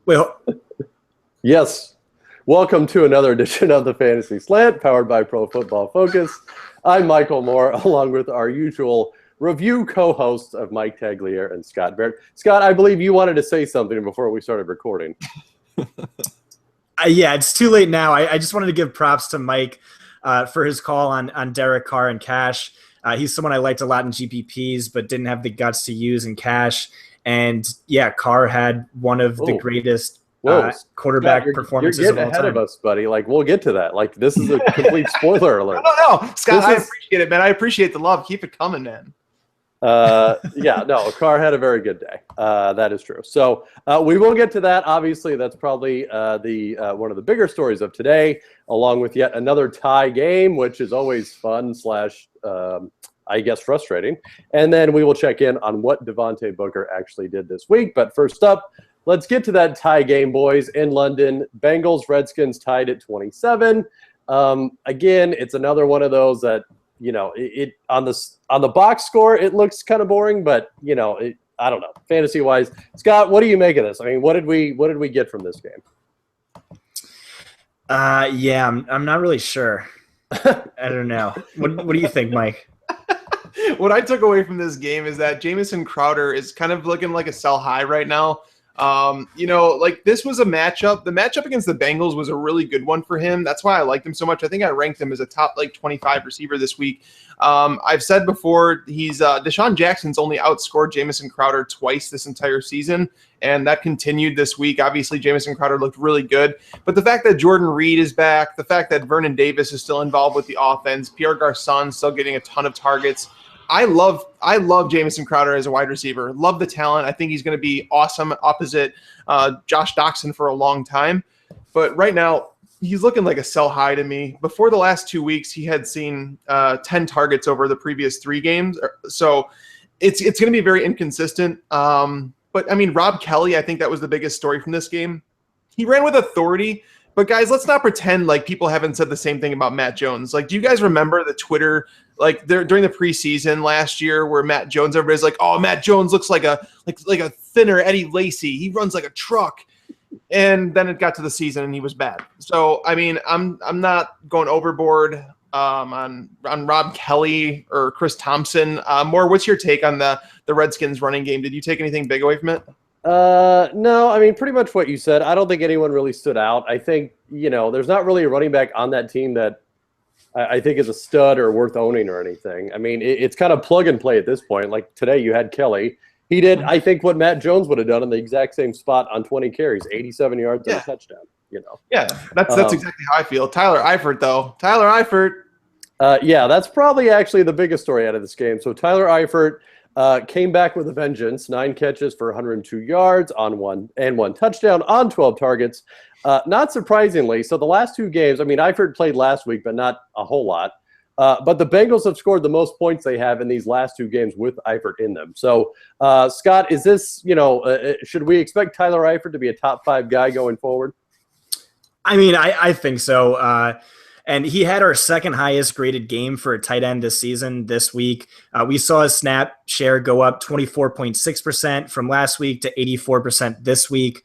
Well, Yes. Welcome to another edition of the Fantasy Slant, powered by Pro Football Focus. I'm Michael Moore, along with our usual review co-hosts of Mike Tagliere and Scott Barrett. Scott, I believe you wanted to say something before we started recording. yeah, it's too late now. I just wanted to give props to Mike for his call on Derek Carr and cash. He's someone I liked a lot in GPPs, but didn't have the guts to use in cash. And yeah, Carr had one of the greatest quarterback Scott, performances you're of getting all ahead time. of us, buddy. Like, we'll get to that. Like, this is a complete spoiler alert. No, Scott, I appreciate it, man. I appreciate the love. Keep it coming, man. Carr had a very good day. That is true. So we will get to that. Obviously, that's probably the one of the bigger stories of today, along with yet another tie game, which is always fun / I guess frustrating. And then we will check in on what Devontae Booker actually did this week. But first up, let's get to that tie game, boys, in London. Bengals, Redskins tied at 27. Again, it's another one of those that, you know, it on the box score, it looks kind of boring, but, you know, I don't know. Fantasy-wise, Scott, what do you make of this? I mean, what did we get from this game? I'm not really sure. I don't know. What do you think, Mike? What I took away from this game is that Jamison Crowder is kind of looking like a sell high right now. This was a matchup. The matchup against the Bengals was a really good one for him. That's why I liked him so much. I think I ranked him as a top 25 receiver this week. I've said before, Deshaun Jackson's only outscored Jamison Crowder twice this entire season, and that continued this week. Obviously, Jamison Crowder looked really good, but the fact that Jordan Reed is back, the fact that Vernon Davis is still involved with the offense, Pierre Garçon still getting a ton of targets. I love Jamison Crowder as a wide receiver. Love the talent. I think he's going to be awesome opposite Josh Doxson for a long time. But right now, he's looking like a sell high to me. Before the last 2 weeks, he had seen 10 targets over the previous 3 games. So it's going to be very inconsistent. But, I mean, Rob Kelly, I think that was the biggest story from this game. He ran with authority. But, guys, let's not pretend like people haven't said the same thing about Matt Jones. Like, do you guys remember the Twitter, during the preseason last year where Matt Jones, everybody's like, oh, Matt Jones looks like a thinner Eddie Lacy. He runs like a truck. And then it got to the season and he was bad. So, I mean, I'm not going overboard on Rob Kelly or Chris Thompson. Moore, what's your take on the Redskins running game? Did you take anything big away from it? No, I mean, pretty much what you said. I don't think anyone really stood out. I think, you know, there's not really a running back on that team that I think is a stud or worth owning or anything. I mean, it's kind of plug and play at this point. Like today you had Kelly. He did, I think, what Matt Jones would have done in the exact same spot on 20 carries, 87 yards and a touchdown, you know. Yeah, that's exactly how I feel. Tyler Eifert, though. Tyler Eifert. That's probably actually the biggest story out of this game. So Tyler Eifert came back with a vengeance, 9 catches for 102 yards on one touchdown on 12 targets. Not surprisingly, so the last 2 games, I mean, Eifert played last week, but not a whole lot. But the Bengals have scored the most points they have in these last 2 games with Eifert in them. So, Scott, is this, should we expect Tyler Eifert to be a top 5 guy going forward? I mean, I think so. And he had our second highest graded game for a tight end this season, this week. We saw his snap share go up 24.6% from last week to 84% this week.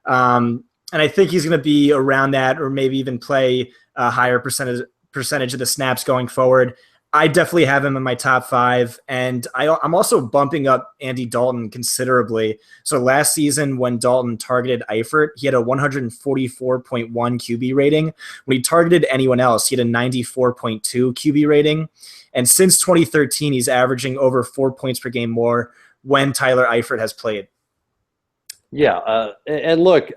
And I think he's going to be around that or maybe even play a higher percentage of the snaps going forward. I definitely have him in my top 5, and I'm also bumping up Andy Dalton considerably. So last season when Dalton targeted Eifert, he had a 144.1 QB rating. When he targeted anyone else, he had a 94.2 QB rating. And since 2013, he's averaging over 4 points per game more when Tyler Eifert has played. Yeah, and look,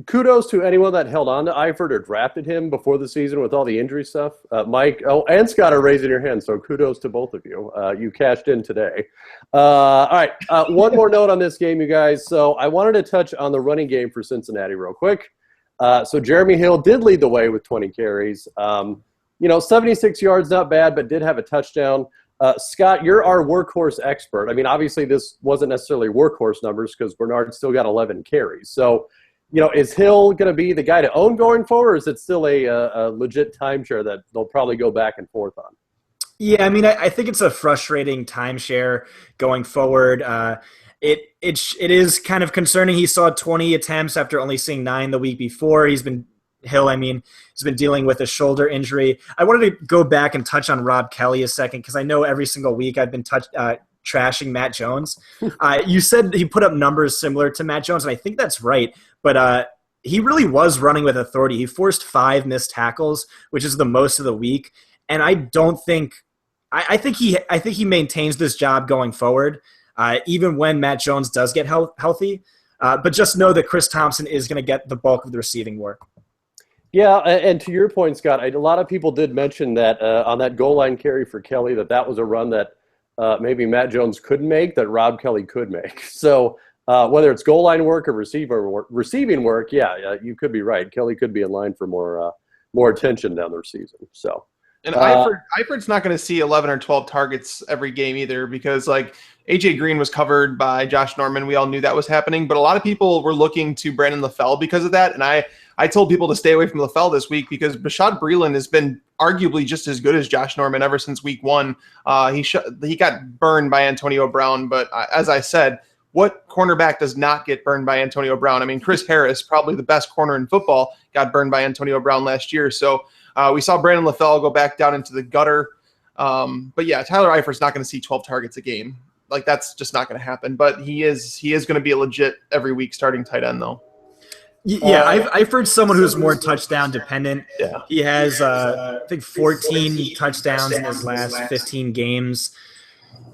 kudos to anyone that held on to Eifert or drafted him before the season with all the injury stuff. Mike, and Scott are raising your hand, so kudos to both of you. You cashed in today. All right, one more note on this game, you guys. So I wanted to touch on the running game for Cincinnati real quick. So Jeremy Hill did lead the way with 20 carries. 76 yards, not bad, but did have a touchdown. Scott, you're our workhorse expert. I mean, obviously this wasn't necessarily workhorse numbers because Bernard still got 11 carries. So, is Hill going to be the guy to own going forward, or is it still a legit timeshare that they'll probably go back and forth on? Yeah, I mean, I think it's a frustrating timeshare going forward. It is kind of concerning. He saw 20 attempts after only seeing 9 the week before. He's been dealing with a shoulder injury. I wanted to go back and touch on Rob Kelly a second because I know every single week I've been trashing Matt Jones. You said he put up numbers similar to Matt Jones, and I think that's right. But he really was running with authority. He forced 5 missed tackles, which is the most of the week. And I think he maintains this job going forward, even when Matt Jones does get healthy. But just know that Chris Thompson is going to get the bulk of the receiving work. Yeah, and to your point, Scott, a lot of people did mention that on that goal line carry for Kelly, that was a run that maybe Matt Jones couldn't make, that Rob Kelly could make. So whether it's goal line work or receiving work, you could be right. Kelly could be in line for more attention down the season. So. And Eifert's not going to see 11 or 12 targets every game either because, like, A.J. Green was covered by Josh Norman. We all knew that was happening. But a lot of people were looking to Brandon LaFell because of that. And I told people to stay away from LaFell this week because Bashaud Breeland has been arguably just as good as Josh Norman ever since week 1. He got burned by Antonio Brown. But as I said, what cornerback does not get burned by Antonio Brown? I mean, Chris Harris, probably the best corner in football, got burned by Antonio Brown last year. So we saw Brandon LaFell go back down into the gutter. But yeah, Tyler Eifert's not going to see 12 targets a game. Like, that's just not going to happen. But he is going to be a legit every week starting tight end, though. Yeah, I've heard someone who's more touchdown dependent. Yeah. He has, I think, 14 touchdowns in his last 15 games.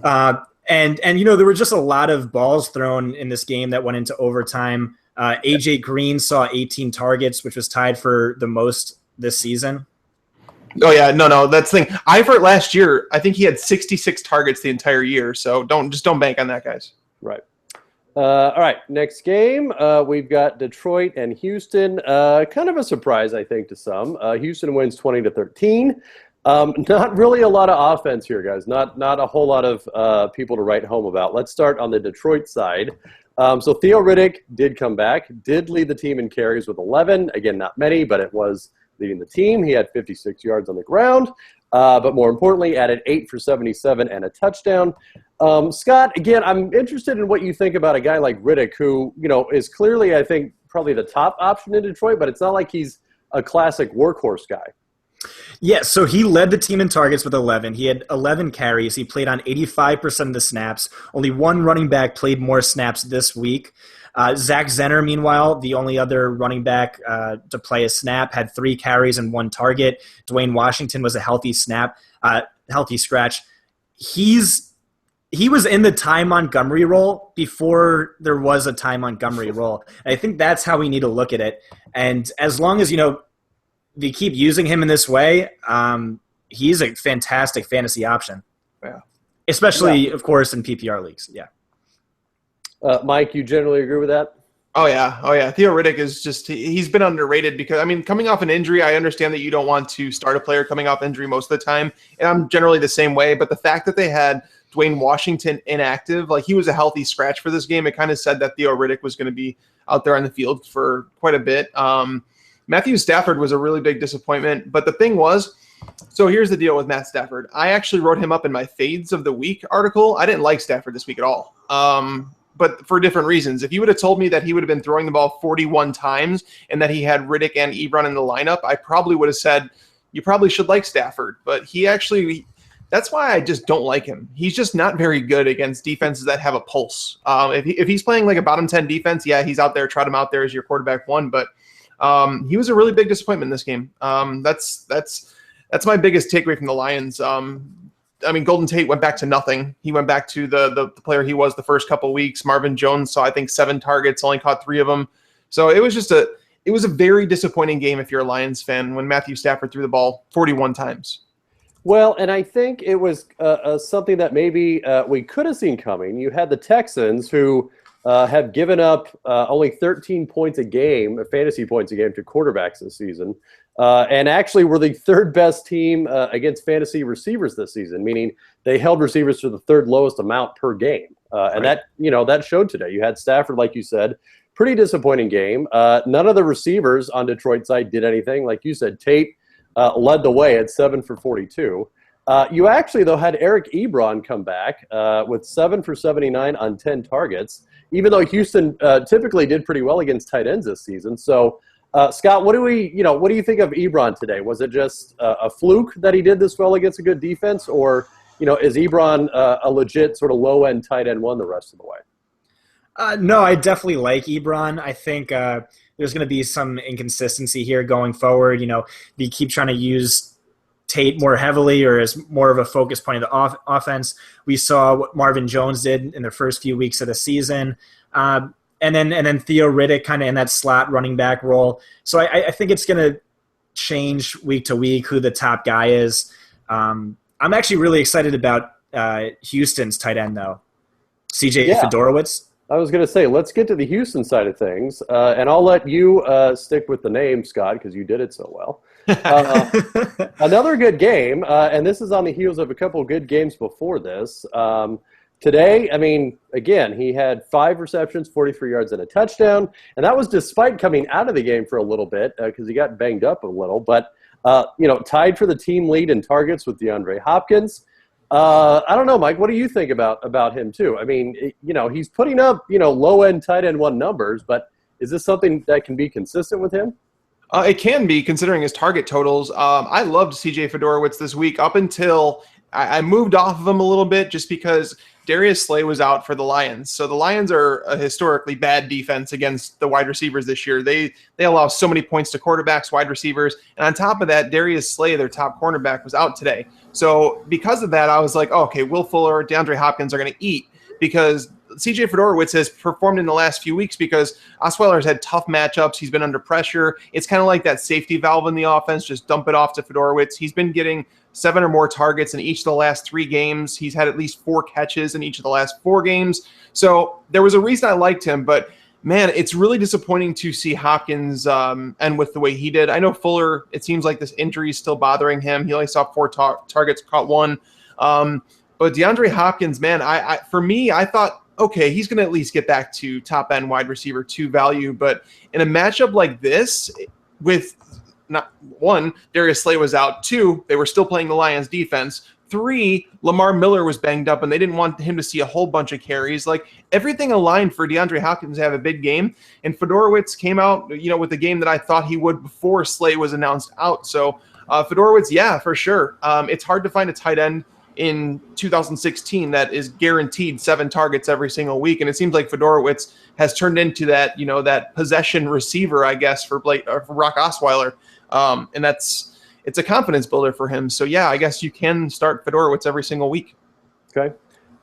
And there were just a lot of balls thrown in this game that went into overtime. A.J. Green saw 18 targets, which was tied for the most this season. Oh, yeah. No, that's the thing. Eifert last year, I think he had 66 targets the entire year. So don't bank on that, guys. Right. All right, next game, we've got Detroit and Houston. Kind of a surprise, I think, to some. Houston wins 20-13. Not really a lot of offense here, guys. Not a whole lot of people to write home about. Let's start on the Detroit side. So Theo Riddick did come back, did lead the team in carries with 11. Again, not many, but it was leading the team. He had 56 yards on the ground, but more importantly, added 8 for 77 and a touchdown. Scott, again, I'm interested in what you think about a guy like Riddick, who, is clearly, I think, probably the top option in Detroit, but it's not like he's a classic workhorse guy. Yeah, so he led the team in targets with 11. He had 11 carries. He played on 85% of the snaps. Only one running back played more snaps this week. Zach Zenner, meanwhile, the only other running back to play a snap, had 3 carries and 1 target. Dwayne Washington was a healthy scratch. He was in the Ty Montgomery role before there was a Ty Montgomery role. And I think that's how we need to look at it. And as long as, they keep using him in this way, he's a fantastic fantasy option. Yeah. Especially, of course, in PPR leagues. Yeah. Mike, you generally agree with that? Oh, yeah. Theo Riddick is he's been underrated because, coming off an injury, I understand that you don't want to start a player coming off injury most of the time. And I'm generally the same way. But the fact that they had Dwayne Washington inactive, like he was a healthy scratch for this game, it kind of said that Theo Riddick was going to be out there on the field for quite a bit. Matthew Stafford was a really big disappointment. But the thing was, so here's the deal with Matt Stafford. I actually wrote him up in my Fades of the Week article. I didn't like Stafford this week at all. But for different reasons. If you would have told me that he would have been throwing the ball 41 times and that he had Riddick and Ebron in the lineup, I probably would have said, you probably should like Stafford. But that's why I just don't like him. He's just not very good against defenses that have a pulse. If he's playing like a bottom 10 defense, yeah, he's out there, trot him out there as your quarterback 1. But he was a really big disappointment in this game. That's my biggest takeaway from the Lions. Golden Tate went back to nothing. He went back to the player he was the first couple of weeks. Marvin Jones saw, I think, 7 targets, only caught 3 of them. So it was a very disappointing game if you're a Lions fan when Matthew Stafford threw the ball 41 times. Well, and I think it was something that maybe we could have seen coming. You had the Texans who have given up only 13 points a game, fantasy points a game, to quarterbacks this season. And actually were the 3rd best team against fantasy receivers this season, meaning they held receivers to the 3rd lowest amount per game. And right. that showed today. You had Stafford, like you said, pretty disappointing game. None of the receivers on Detroit's side did anything. Like you said, Tate led the way at 7 for 42. You actually, though, had Eric Ebron come back with 7 for 79 on 10 targets, even though Houston typically did pretty well against tight ends this season. So, Scott, what do you think of Ebron today? Was it just a fluke that he did this well against a good defense, or is Ebron a legit sort of low-end tight end one the rest of the way? No, I definitely like Ebron. I think there's going to be some inconsistency here going forward. They keep trying to use Tate more heavily or as more of a focus point of the offense. We saw what Marvin Jones did in the first few weeks of the season. And then Theo Riddick kind of in that slot running back role. So I think it's going to change week to week who the top guy is. I'm actually really excited about Houston's tight end, though, CJ Fedorowicz. I was going to say, let's get to the Houston side of things, and I'll let you stick with the name, Scott, because you did it so well. Another good game, and this is on the heels of a couple of good games before this. Today, again, he had 5 receptions, 43 yards, and a touchdown, and that was despite coming out of the game for a little bit because he got banged up a little, but tied for the team lead in targets with DeAndre Hopkins. I don't know, Mike, what do you think about him too? He's putting up, low-end tight end one numbers, but is this something that can be consistent with him? It can be, considering his target totals. I loved CJ Fedorowicz this week up until I moved off of him a little bit just because Darius Slay was out for the Lions. So the Lions are a historically bad defense against the wide receivers this year. They allow so many points to quarterbacks, wide receivers. And on top of that, Darius Slay, their top cornerback, was out today. So because of that, I was like, okay, Will Fuller, DeAndre Hopkins are going to eat because CJ Fedorowicz has performed in the last few weeks because Osweiler's had tough matchups. He's been under pressure. It's kind of like that safety valve in the offense. Just dump it off to Fedorowicz. He's been getting 7 or more targets in each of the last 3 games. He's had at least 4 catches in each of the last 4 games. So there was a reason I liked him, but man, it's really disappointing to see Hopkins end with the way he did. I know Fuller, it seems like this injury is still bothering him. He only saw 4 targets, caught 1. But DeAndre Hopkins, man, for me, I thought, okay, he's going to at least get back to top-end wide receiver 2 value. But in a matchup like this, with not 1, Darius Slay was out. 2, they were still playing the Lions defense. 3, Lamar Miller was banged up, and they didn't want him to see a whole bunch of carries. Like, everything aligned for DeAndre Hopkins to have a big game. And Fedorowicz came out, with the game that I thought he would before Slay was announced out. So Fedorowicz, yeah, for sure. It's hard to find a tight end in 2016 that is guaranteed 7 targets every single week, and it seems like Fedorowicz has turned into that that possession receiver, I guess, for Brock Osweiler, and it's a confidence builder for him. So yeah, I guess you can start Fedorowicz every single week. Okay,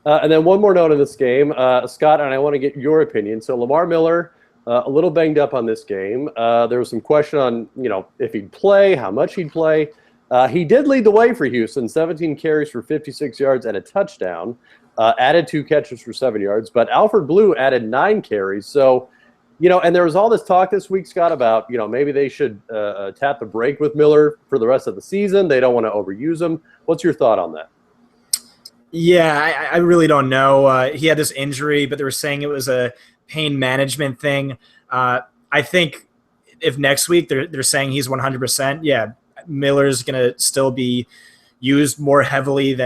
and then one more note in this game, Scott, and I want to get your opinion. So Lamar Miller, a little banged up on this game. There was some question on if he'd play, how much he'd play. He did lead the way for Houston, 17 carries for 56 yards and a touchdown, added 2 catches for 7 yards. But Alfred Blue added 9 carries. So, and there was all this talk this week, Scott, about, maybe they should tap the brake with Miller for the rest of the season. They don't want to overuse him. What's your thought on that? Yeah, I really don't know. He had this injury, but they were saying it was a pain management thing. I think if next week they're saying he's 100%, yeah, Miller's going to still be used more heavily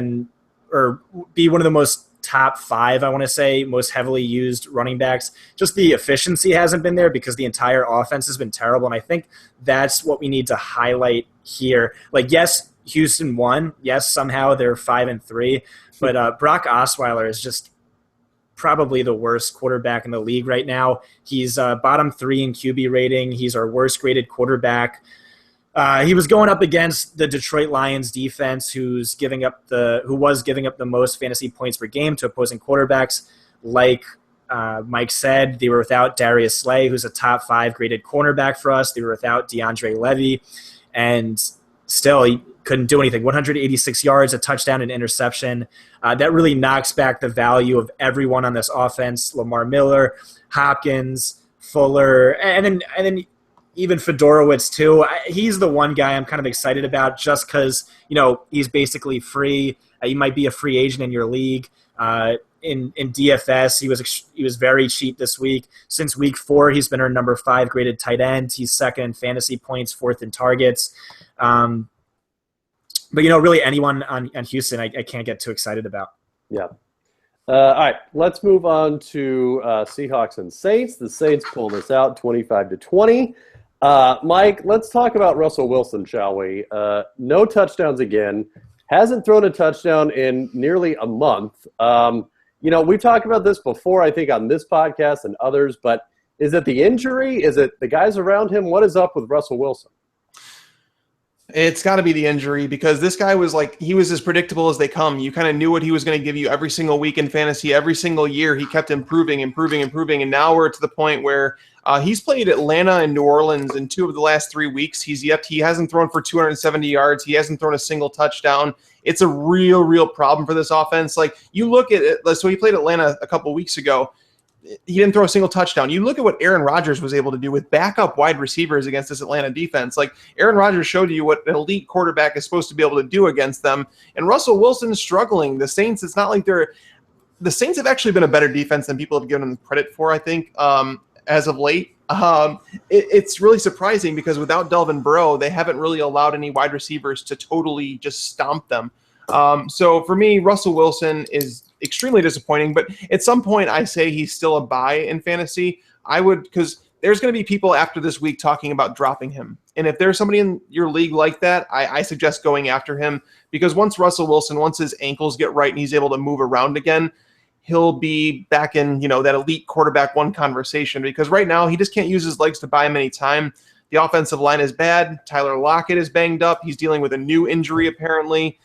or be one of the most top 5, I want to say, most heavily used running backs. Just the efficiency hasn't been there because the entire offense has been terrible. And I think that's what we need to highlight here. Like, yes, Houston won. Yes, somehow they're 5-3, but Brock Osweiler is just probably the worst quarterback in the league right now. He's bottom 3 in QB rating. He's our worst graded quarterback. He was going up against the Detroit Lions defense, who was giving up the most fantasy points per game to opposing quarterbacks. Like Mike said, they were without Darius Slay, who's a top 5 graded cornerback for us. They were without DeAndre Levy, and still he couldn't do anything. 186 yards, a touchdown, and interception. That really knocks back the value of everyone on this offense: Lamar Miller, Hopkins, Fuller, and then even Fedorowicz too. He's the one guy I'm kind of excited about just because, he's basically free. He might be a free agent in your league. In DFS, he was very cheap this week. Since week 4, he's been our number 5 graded tight end. He's 2nd in fantasy points, 4th in targets. But, really anyone on Houston I can't get too excited about. Yeah. All right, let's move on to Seahawks and Saints. The Saints pull this out 25-20. Mike, let's talk about Russell Wilson, shall we? No touchdowns again. Hasn't thrown a touchdown in nearly a month. We've talked about this before, I think, on this podcast and others, but is it the injury? Is it the guys around him? What is up with Russell Wilson? It's got to be the injury, because this guy was he was as predictable as they come. You kind of knew what he was going to give you every single week in fantasy. Every single year he kept improving. And now we're to the point where he's played Atlanta and New Orleans in 2 of the last 3 weeks. He hasn't thrown for 270 yards. He hasn't thrown a single touchdown. It's a real problem for this offense. You look at it. So he played Atlanta a couple weeks ago. He didn't throw a single touchdown. You look at what Aaron Rodgers was able to do with backup wide receivers against this Atlanta defense. Aaron Rodgers showed you what an elite quarterback is supposed to be able to do against them. And Russell Wilson is struggling. The Saints, it's not like the Saints have actually been a better defense than people have given them credit for, I think, as of late. It's really surprising, because without Delvin Breaux, they haven't really allowed any wide receivers to totally just stomp them. So for me, Russell Wilson is extremely disappointing, but at some point I say he's still a buy in fantasy. Because there's going to be people after this week talking about dropping him. And if there's somebody in your league like that, I suggest going after him, because once his ankles get right and he's able to move around again, he'll be back in, that elite quarterback one conversation, because right now he just can't use his legs to buy him any time. The offensive line is bad. Tyler Lockett is banged up. He's dealing with a new injury, apparently.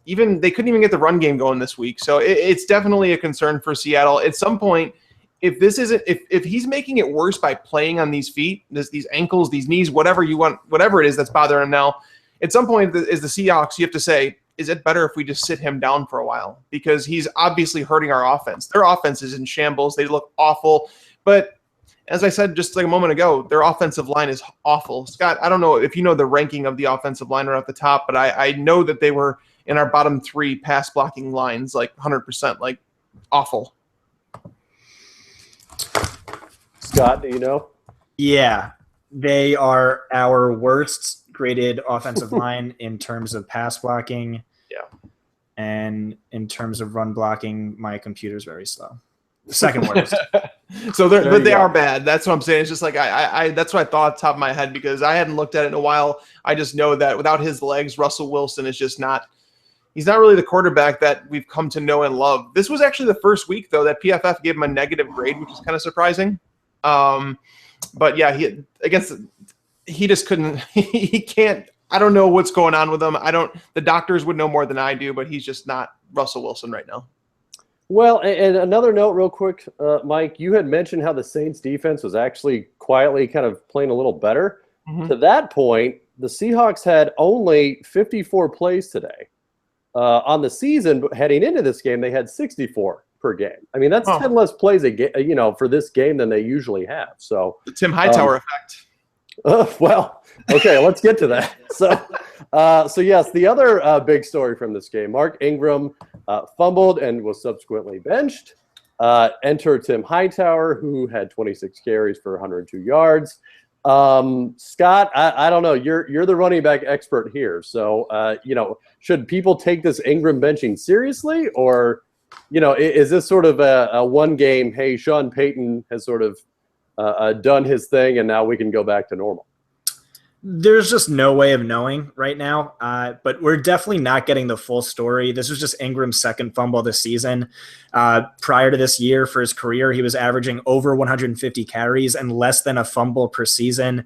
They couldn't even get the run game going this week. So it's definitely a concern for Seattle. At some point, if he's making it worse by playing on these feet, these ankles, these knees, whatever it is that's bothering him now, at some point as the Seahawks, you have to say, is it better if we just sit him down for a while? Because he's obviously hurting our offense. Their offense is in shambles. They look awful. But as I said just a moment ago, their offensive line is awful. Scott, I don't know if you know the ranking of the offensive line right off the top, but I know that they were in our bottom 3 pass blocking lines, 100%, awful. Scott, do you know? Yeah, they are our worst graded offensive line in terms of pass blocking. Yeah. And in terms of run blocking, my computer's very slow. The second worst. So they are bad. That's what I'm saying. It's just I that's what I thought off the top of my head, because I hadn't looked at it in a while. I just know that without his legs, Russell Wilson is just not. He's not really the quarterback that we've come to know and love. This was actually the first week, though, that PFF gave him a negative grade, which is kind of surprising. But yeah, he just couldn't. He can't. I don't know what's going on with him. The doctors would know more than I do, but he's just not Russell Wilson right now. Well, and another note real quick, Mike, you had mentioned how the Saints defense was actually quietly kind of playing a little better. Mm-hmm. To that point, the Seahawks had only 54 plays today. On the season, heading into this game, they had 64 per game. I mean, that's 10 less plays for this game than they usually have. So the Tim Hightower effect. Well, okay, let's get to that. So yes, the other big story from this game, Mark Ingram fumbled and was subsequently benched. Enter Tim Hightower, who had 26 carries for 102 yards. Scott, I don't know. You're the running back expert here. So, should people take this Ingram benching seriously, or, is this sort of a one game, hey, Sean Payton has sort of done his thing and now we can go back to normal? There's just no way of knowing right now, but we're definitely not getting the full story. This was just Ingram's second fumble this season. Prior to this year, for his career, he was averaging over 150 carries and less than a fumble per season.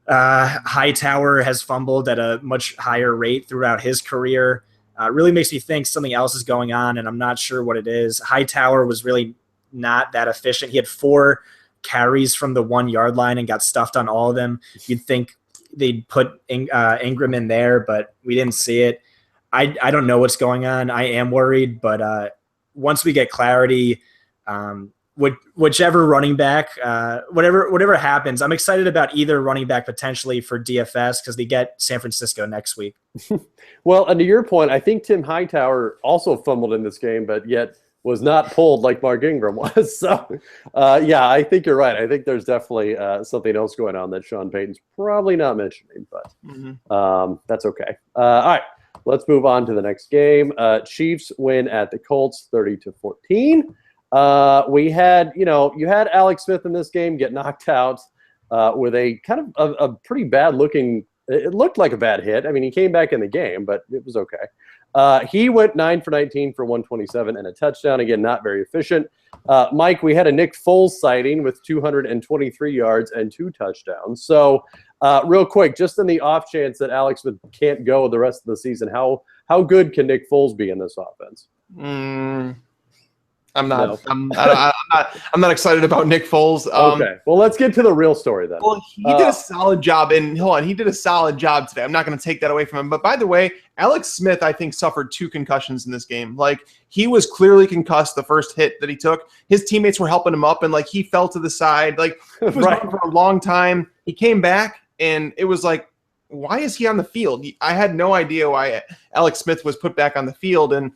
Hightower has fumbled at a much higher rate throughout his career. Really makes me think something else is going on, and I'm not sure what it is. Hightower was really not that efficient. He had 4 carries from the 1 yard line and got stuffed on all of them. You'd think they'd put Ingram in there, but we didn't see it. I don't know what's going on. I am worried, but once we get clarity, whichever running back, whatever happens, I'm excited about either running back potentially for DFS because they get San Francisco next week. Well, and to your point, I think Tim Hightower also fumbled in this game, but yet was not pulled like Mark Ingram was. So, yeah, I think you're right. I think there's definitely something else going on that Sean Payton's probably not mentioning, but that's okay. All right, let's move on to the next game. Chiefs win at the Colts 30-14. We had, you had Alex Smith in this game get knocked out with a kind of a pretty bad looking. It looked like a bad hit. I mean, he came back in the game, but it was okay. He went 9 for 19 for 127 and a touchdown. Again, not very efficient. Mike, we had a Nick Foles sighting with 223 yards and 2 touchdowns. So, real quick, just in the off chance that Alex Smith can't go the rest of the season, how good can Nick Foles be in this offense? I'm not. No. I'm not excited about Nick Foles. Okay. Well, let's get to the real story then. Well, he did a solid job, and he did a solid job today. I'm not going to take that away from him. But by the way, Alex Smith, I think, suffered 2 concussions in this game. Like, he was clearly concussed the first hit that he took. His teammates were helping him up, and like he fell to the side. Like, he was gone for a long time. He came back, and it was like, why is he on the field? I had no idea why Alex Smith was put back on the field, and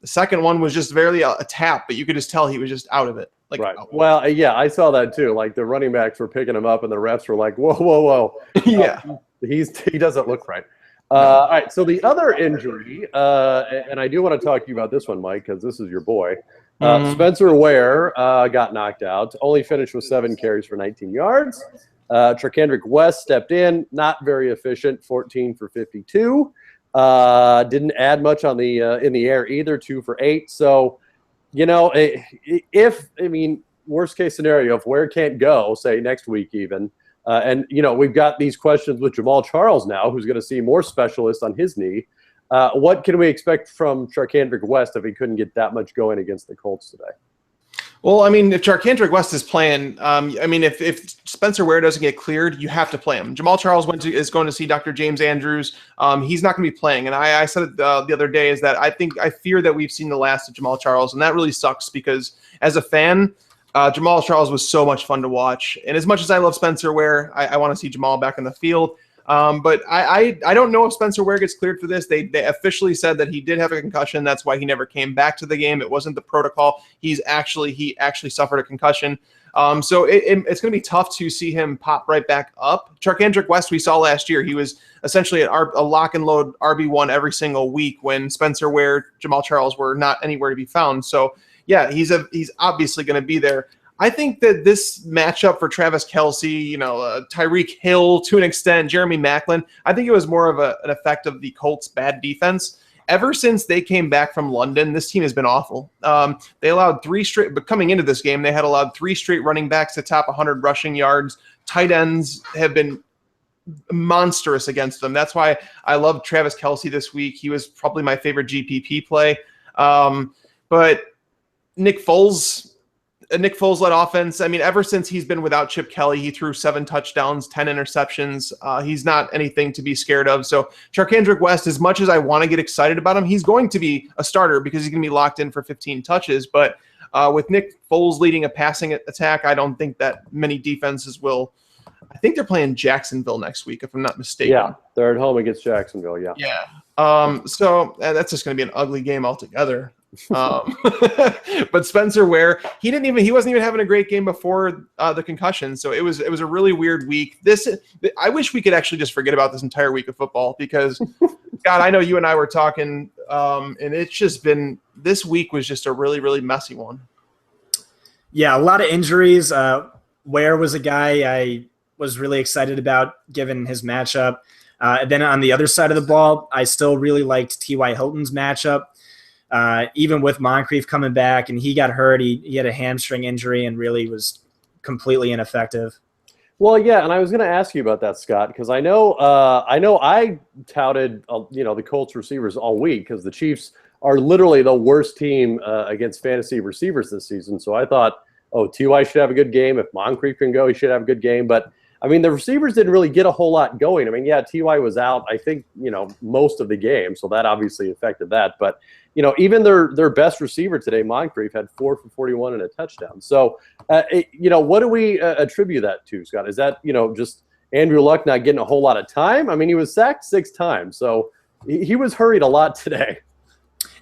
the second one was just barely a tap, but you could just tell he was just out of it. Like, right. Well, yeah, I saw that too. Like the running backs were picking him up, and the refs were like, "Whoa, whoa, whoa!" Yeah, he doesn't look right. All right. So the other injury, and I do want to talk to you about this one, Mike, because this is your boy. Spencer Ware got knocked out. Only finished with 7 carries for 19 yards. Charkandrick West stepped in, not very efficient, 14 for 52. Didn't add much on the in the air either, 2 for 8. So, worst case scenario, if Ware can't go, say next week even, and we've got these questions with Jamal Charles now, who's going to see more specialists on his knee. What can we expect from Charkandrick West if he couldn't get that much going against the Colts today? Well, I mean, if Charkandrick West is playing, if Spencer Ware doesn't get cleared, you have to play him. Jamal Charles is going to see Dr. James Andrews. He's not going to be playing. And I said it the other day is that I fear that we've seen the last of Jamal Charles. And that really sucks because as a fan, Jamal Charles was so much fun to watch. And as much as I love Spencer Ware, I want to see Jamal back in the field. But I don't know if Spencer Ware gets cleared for this. They officially said that he did have a concussion. That's why he never came back to the game. It wasn't the protocol. He actually suffered a concussion. So it's going to be tough to see him pop right back up. Charkandrick West, we saw last year. He was essentially a lock and load RB1 every single week when Spencer Ware, Jamal Charles were not anywhere to be found. So yeah, he's obviously going to be there. I think that this matchup for Travis Kelce, Tyreek Hill to an extent, Jeremy Maclin, I think it was more of an effect of the Colts' bad defense. Ever since they came back from London, this team has been awful. They allowed 3 straight, but coming into this game, they had allowed 3 straight running backs to top 100 rushing yards. Tight ends have been monstrous against them. That's why I love Travis Kelce this week. He was probably my favorite GPP play. But Nick Foles-led offense. I mean, ever since he's been without Chip Kelly, he threw 7 touchdowns, 10 interceptions. He's not anything to be scared of. So Charkandrick West, as much as I want to get excited about him, he's going to be a starter because he's going to be locked in for 15 touches. But with Nick Foles leading a passing attack, I don't think that many defenses will. I think they're playing Jacksonville next week, if I'm not mistaken. Yeah, they're at home against Jacksonville, yeah. Yeah. So that's just going to be an ugly game altogether. But Spencer Ware, he wasn't even having a great game before the concussion. So it was a really weird week. I wish we could actually just forget about this entire week of football because God, I know you and I were talking, and it's just been, this week was just a really, really messy one. Yeah, a lot of injuries. Ware was a guy I was really excited about given his matchup. Then on the other side of the ball, I still really liked T.Y. Hilton's matchup. Even with Moncrief coming back and he got hurt, he had a hamstring injury and really was completely ineffective. Well, yeah, and I was going to ask you about that, Scott, because I know I touted the Colts receivers all week because the Chiefs are literally the worst team against fantasy receivers this season. So I thought, T.Y. should have a good game. If Moncrief can go, he should have a good game. But I mean, the receivers didn't really get a whole lot going. I mean, yeah, T.Y. was out, I think, most of the game, so that obviously affected that. But, even their best receiver today, Moncrief, had 4 for 41 and a touchdown. So, what do we attribute that to, Scott? Is that, just Andrew Luck not getting a whole lot of time? I mean, he was sacked 6 times, so he was hurried a lot today.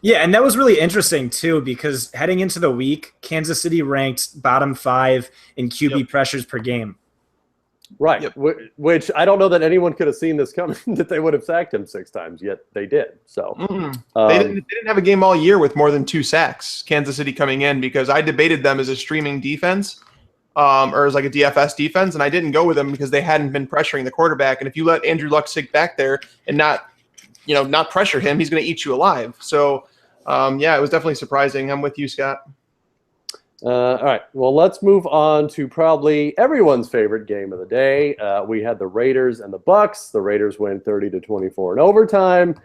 Yeah, and that was really interesting too because heading into the week, Kansas City ranked bottom 5 in QB pressures per game. Right, which I don't know that anyone could have seen this coming, that they would have sacked him 6 times, yet they did. So they didn't have a game all year with more than 2 sacks, Kansas City coming in, because I debated them as a streaming defense or as like a DFS defense, and I didn't go with them because they hadn't been pressuring the quarterback. And if you let Andrew Luck sit back there and not pressure him, he's going to eat you alive. So, it was definitely surprising. I'm with you, Scott. All right. Well, let's move on to probably everyone's favorite game of the day. We had the Raiders and the Bucks. The Raiders win 30-24 in overtime.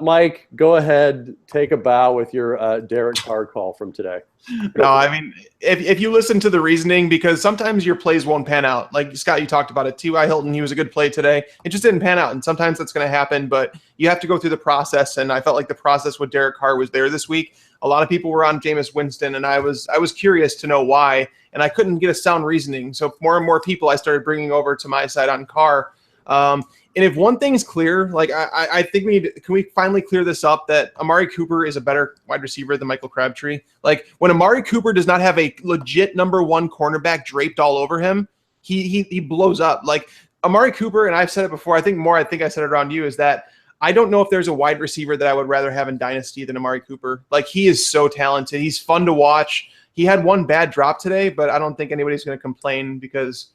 Mike, go ahead, take a bow with your Derek Carr call from today. No, I mean, if you listen to the reasoning, because sometimes your plays won't pan out. Like, Scott, you talked about it. T.Y. Hilton, he was a good play today. It just didn't pan out, and sometimes that's going to happen, but you have to go through the process, and I felt like the process with Derek Carr was there this week. A lot of people were on Jameis Winston, and I was curious to know why, and I couldn't get a sound reasoning. So more and more people I started bringing over to my side on Carr. And if one thing's clear, like I think can we finally clear this up that Amari Cooper is a better wide receiver than Michael Crabtree? Like when Amari Cooper does not have a legit number 1 cornerback draped all over him, he blows up. Like Amari Cooper, and I've said it before, I think I said it around you, is that I don't know if there's a wide receiver that I would rather have in Dynasty than Amari Cooper. Like he is so talented. He's fun to watch. He had one bad drop today, but I don't think anybody's going to complain because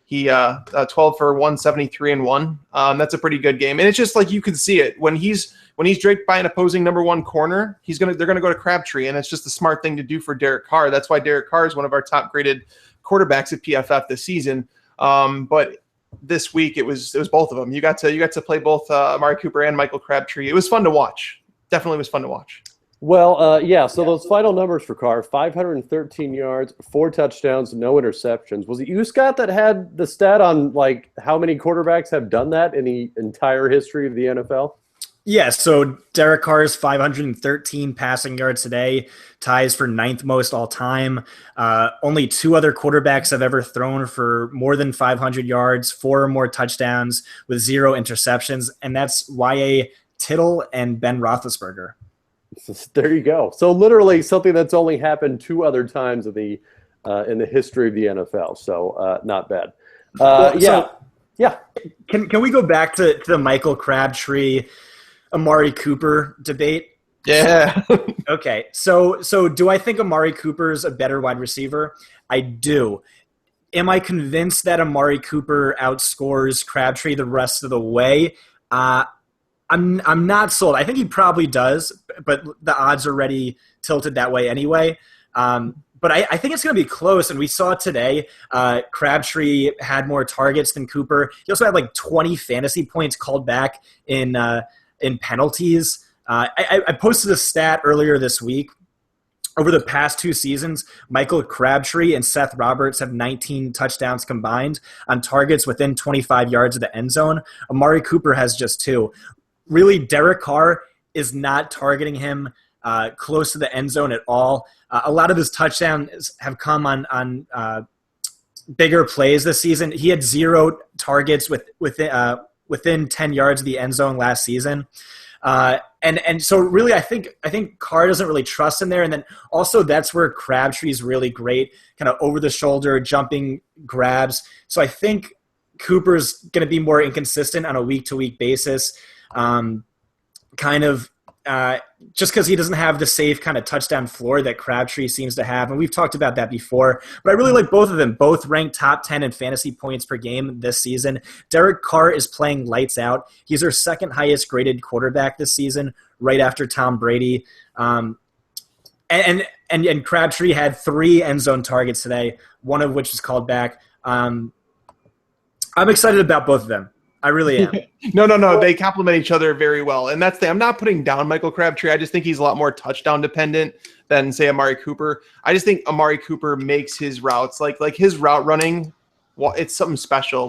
he 12 for 173 and 1. That's a pretty good game, and it's just like you can see it when he's draped by an opposing number 1 corner. They're gonna go to Crabtree, and it's just a smart thing to do for Derek Carr. That's why Derek Carr is one of our top graded quarterbacks at PFF this season. But this week it was both of them. You got to play both Amari Cooper and Michael Crabtree. It was fun to watch. Definitely was fun to watch. Well, so those final numbers for Carr, 513 yards, 4 touchdowns, no interceptions. Was it you, Scott, that had the stat on like how many quarterbacks have done that in the entire history of the NFL? Yeah, so Derek Carr's 513 passing yards today, ties for 9th most all time. Only 2 other quarterbacks have ever thrown for more than 500 yards, 4 or more touchdowns with 0 interceptions, and that's Y.A. Tittle and Ben Roethlisberger. There you go. So literally something that's only happened 2 other times in the history of the NFL. So not bad. Yeah. Can we go back to the Michael Crabtree, Amari Cooper debate? Yeah. Okay. So do I think Amari Cooper's a better wide receiver? I do. Am I convinced that Amari Cooper outscores Crabtree the rest of the way? I'm not sold. I think he probably does, but the odds are already tilted that way anyway. But I think it's going to be close, and we saw today Crabtree had more targets than Cooper. He also had like 20 fantasy points called back in penalties. I posted a stat earlier this week. Over the past 2 seasons, Michael Crabtree and Seth Roberts have 19 touchdowns combined on targets within 25 yards of the end zone. Amari Cooper has just 2. Really, Derek Carr is not targeting him close to the end zone at all. A lot of his touchdowns have come on bigger plays this season. He had 0 targets within 10 yards of the end zone last season. And so really, I think Carr doesn't really trust him there. And then also that's where Crabtree's really great, kind of over the shoulder, jumping grabs. So I think Cooper's going to be more inconsistent on a week-to-week basis. Just because he doesn't have the safe kind of touchdown floor that Crabtree seems to have. And we've talked about that before. But I really like both of them. Both ranked top 10 in fantasy points per game this season. Derek Carr is playing lights out. He's our 2nd highest graded quarterback this season, right after Tom Brady. And Crabtree had 3 end zone targets today, one of which was called back. I'm excited about both of them. I really am. No. They complement each other very well. And that's I'm not putting down Michael Crabtree. I just think he's a lot more touchdown dependent than, say, Amari Cooper. I just think Amari Cooper makes his routes, like his route running, well, it's something special.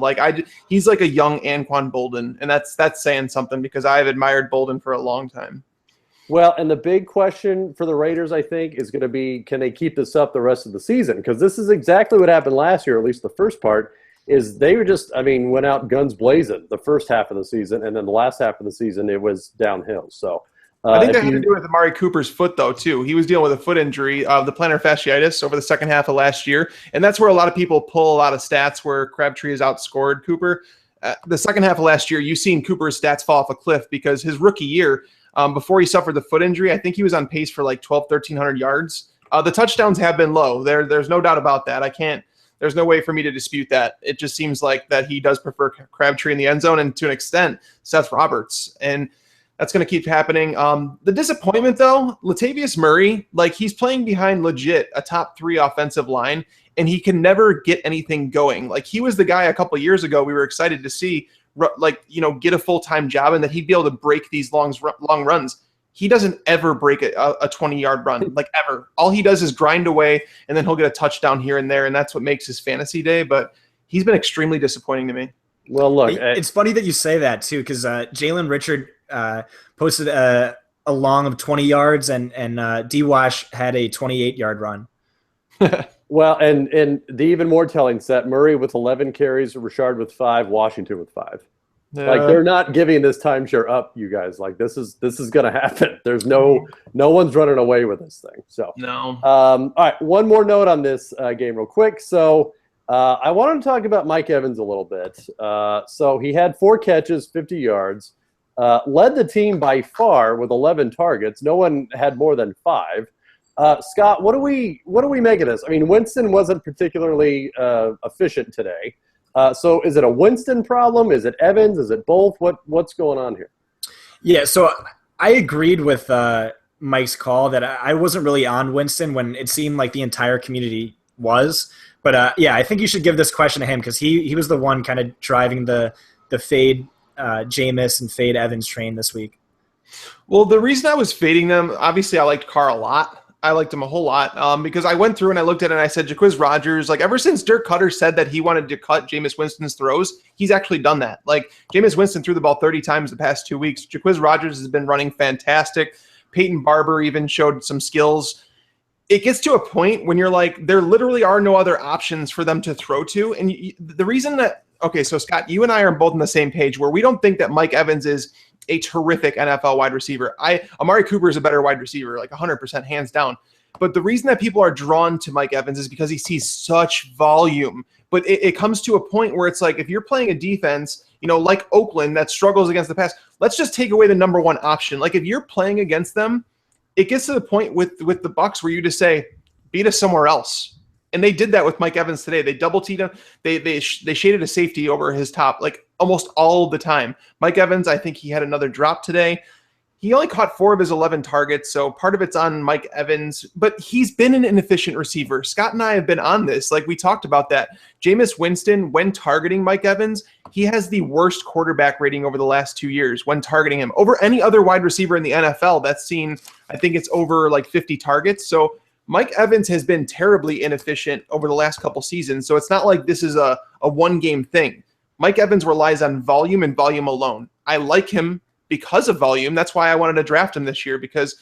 He's like a young Anquan Bolden, and that's saying something because I've admired Bolden for a long time. Well, and the big question for the Raiders, I think, is going to be, can they keep this up the rest of the season? Because this is exactly what happened last year, at least the first part. Is they were just, went out guns blazing the first half of the season, and then the last half of the season it was downhill. So I think that had to do with Amari Cooper's foot, though, too. He was dealing with a foot injury of the plantar fasciitis over the second half of last year, and that's where a lot of people pull a lot of stats where Crabtree has outscored Cooper. The second half of last year, you've seen Cooper's stats fall off a cliff because his rookie year, before he suffered the foot injury, I think he was on pace for like 1,300 yards. The touchdowns have been low. There's no doubt about that. There's no way for me to dispute that. It just seems like that he does prefer Crabtree in the end zone and to an extent, Seth Roberts. And that's going to keep happening. The disappointment, though, Latavius Murray, like he's playing behind legit a top 3 offensive line, and he can never get anything going. Like he was the guy a couple of years ago we were excited to see, get a full-time job and that he'd be able to break these long runs. He doesn't ever break a 20-yard run, like ever. All he does is grind away, and then he'll get a touchdown here and there, and that's what makes his fantasy day. But he's been extremely disappointing to me. Well, look, it's funny that you say that too, because Jalen Richard posted a long of 20 yards, and D-Wash had a 28-yard run. Well, and the even more telling set, Murray with 11 carries, Richard with 5, Washington with 5. Like they're not giving this timeshare up, you guys. Like this is going to happen. There's no one's running away with this thing. So no. All right, one more note on this game, real quick. So I wanted to talk about Mike Evans a little bit. So he had 4 catches, 50 yards, led the team by far with 11 targets. No one had more than 5. Scott, what do we make of this? I mean, Winston wasn't particularly efficient today. So is it a Winston problem? Is it Evans? Is it both? What's going on here? Yeah, so I agreed with Mike's call that I wasn't really on Winston when it seemed like the entire community was. But I think you should give this question to him because he was the one kind of driving the fade Jameis and fade Evans train this week. Well, the reason I was fading them, obviously I liked Carr a lot. I liked him a whole lot because I went through and I looked at it and I said, Jaquiz Rodgers, like ever since Dirk Cutter said that he wanted to cut Jameis Winston's throws, he's actually done that. Like Jameis Winston threw the ball 30 times the past 2 weeks. Jaquiz Rodgers has been running fantastic. Peyton Barber even showed some skills. It gets to a point when you're like, there literally are no other options for them to throw to. And the reason that, okay, so Scott, you and I are both on the same page where we don't think that Mike Evans is a terrific NFL wide receiver. Amari Cooper is a better wide receiver, like 100% hands down. But the reason that people are drawn to Mike Evans is because he sees such volume. But it comes to a point where it's like, if you're playing a defense, like Oakland that struggles against the pass, let's just take away the number one option. Like if you're playing against them, it gets to the point with the Bucs where you just say, beat us somewhere else. And they did that with Mike Evans today. They double teamed him. They shaded a safety over his top like almost all the time. Mike Evans, I think he had another drop today. He only caught 4 of his 11 targets, so part of it's on Mike Evans. But he's been an inefficient receiver. Scott and I have been on this. Like we talked about that. Jameis Winston, when targeting Mike Evans, he has the worst quarterback rating over the last 2 years when targeting him. Over any other wide receiver in the NFL that's seen, I think it's over like 50 targets. So Mike Evans has been terribly inefficient over the last couple seasons, so it's not like this is a one-game thing. Mike Evans relies on volume and volume alone. I like him because of volume. That's why I wanted to draft him this year, because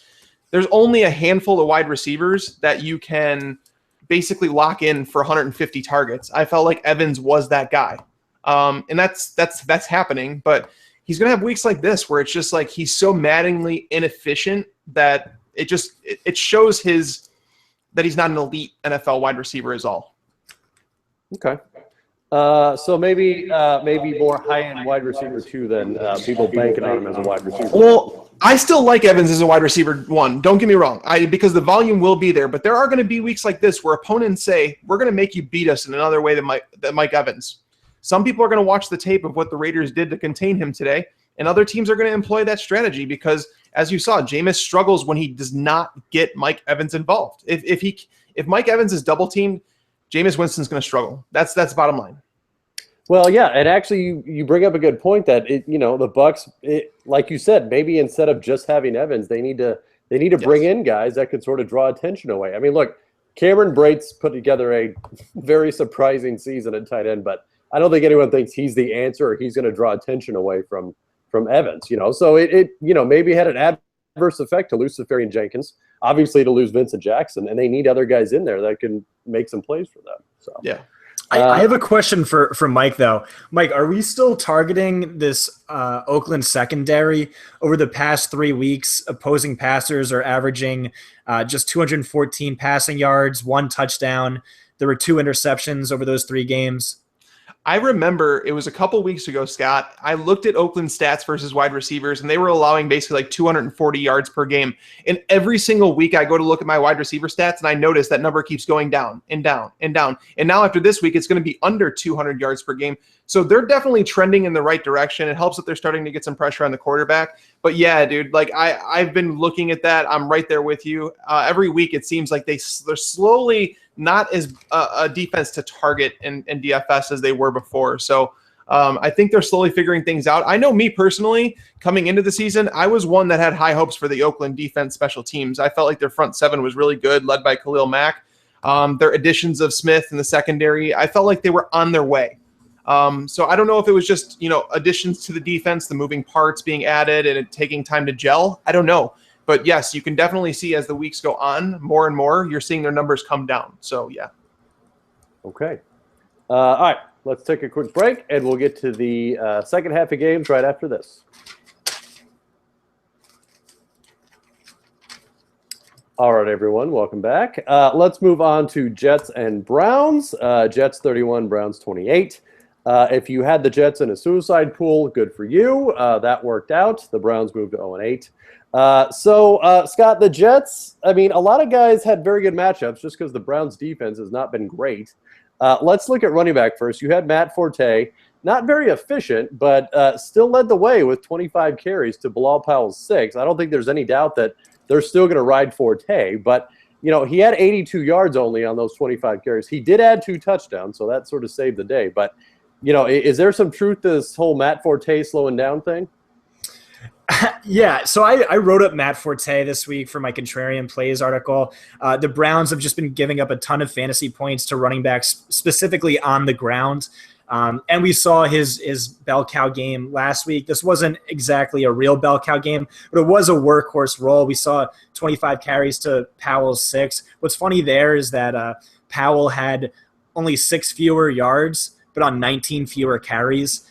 there's only a handful of wide receivers that you can basically lock in for 150 targets. I felt like Evans was that guy, and that's happening, but he's going to have weeks like this where it's just like he's so maddeningly inefficient that it shows that he's not an elite NFL wide receiver is all. Okay. So maybe more high-end wide receiver too than people banking on him as a wide receiver. Well, I still like Evans as a wide receiver one. Don't get me wrong, because the volume will be there. But there are going to be weeks like this where opponents say, we're going to make you beat us in another way than Mike Evans. Some people are going to watch the tape of what the Raiders did to contain him today, and other teams are going to employ that strategy because, as you saw, Jameis struggles when he does not get Mike Evans involved. If Mike Evans is double teamed, Jameis Winston's going to struggle. That's the bottom line. Well, yeah, and actually, you bring up a good point that the Bucs, like you said, maybe instead of just having Evans, they need to bring in guys that could sort of draw attention away. I mean, look, Cameron Brate's put together a very surprising season at tight end, but I don't think anyone thinks he's the answer or he's going to draw attention away from Evans. So it maybe had an adverse effect to lose Safarian Jenkins, obviously to lose Vincent Jackson, and they need other guys in there that can make some plays for them. So yeah. I have a question for Mike, though. Mike, are we still targeting this Oakland secondary? Over the past 3 weeks, opposing passers are averaging just 214 passing yards, 1 touchdown. There were 2 interceptions over those 3 games. I remember it was a couple weeks ago, Scott. I looked at Oakland stats versus wide receivers, and they were allowing basically like 240 yards per game. And every single week I go to look at my wide receiver stats, and I notice that number keeps going down and down and down. And now after this week, it's going to be under 200 yards per game. So they're definitely trending in the right direction. It helps that they're starting to get some pressure on the quarterback. But yeah, dude, like I've been looking at that. I'm right there with you. Every week it seems like they're slowly not as a defense to target in DFS as they were before. So I think they're slowly figuring things out. I know me personally, coming into the season, I was one that had high hopes for the Oakland defense special teams. I felt like their front seven was really good, led by Khalil Mack. Their additions of Smith in the secondary, I felt like they were on their way. So I don't know if it was just, additions to the defense, the moving parts being added and it taking time to gel. I don't know. But yes, you can definitely see as the weeks go on, more and more, you're seeing their numbers come down. So, yeah. Okay. All right. Let's take a quick break, and we'll get to the second half of games right after this. All right, everyone. Welcome back. Let's move on to Jets and Browns. Jets 31, Browns 28. If you had the Jets in a suicide pool, good for you. That worked out. The Browns moved to 0-8. Scott, the Jets, a lot of guys had very good matchups just because the Browns defense has not been great. Let's look at running back first. You had Matt Forte, not very efficient, but still led the way with 25 carries to Bilal Powell's 6. I don't think there's any doubt that they're still going to ride Forte, but he had 82 yards only on those 25 carries. He did add 2 touchdowns, so that sort of saved the day. But, is there some truth to this whole Matt Forte slowing down thing? Yeah, so I wrote up Matt Forte this week for my Contrarian Plays article. The Browns have just been giving up a ton of fantasy points to running backs, specifically on the ground. And we saw his bell cow game last week. This wasn't exactly a real bell cow game, but it was a workhorse role. We saw 25 carries to Powell's 6. What's funny there is that Powell had only 6 fewer yards, but on 19 fewer carries.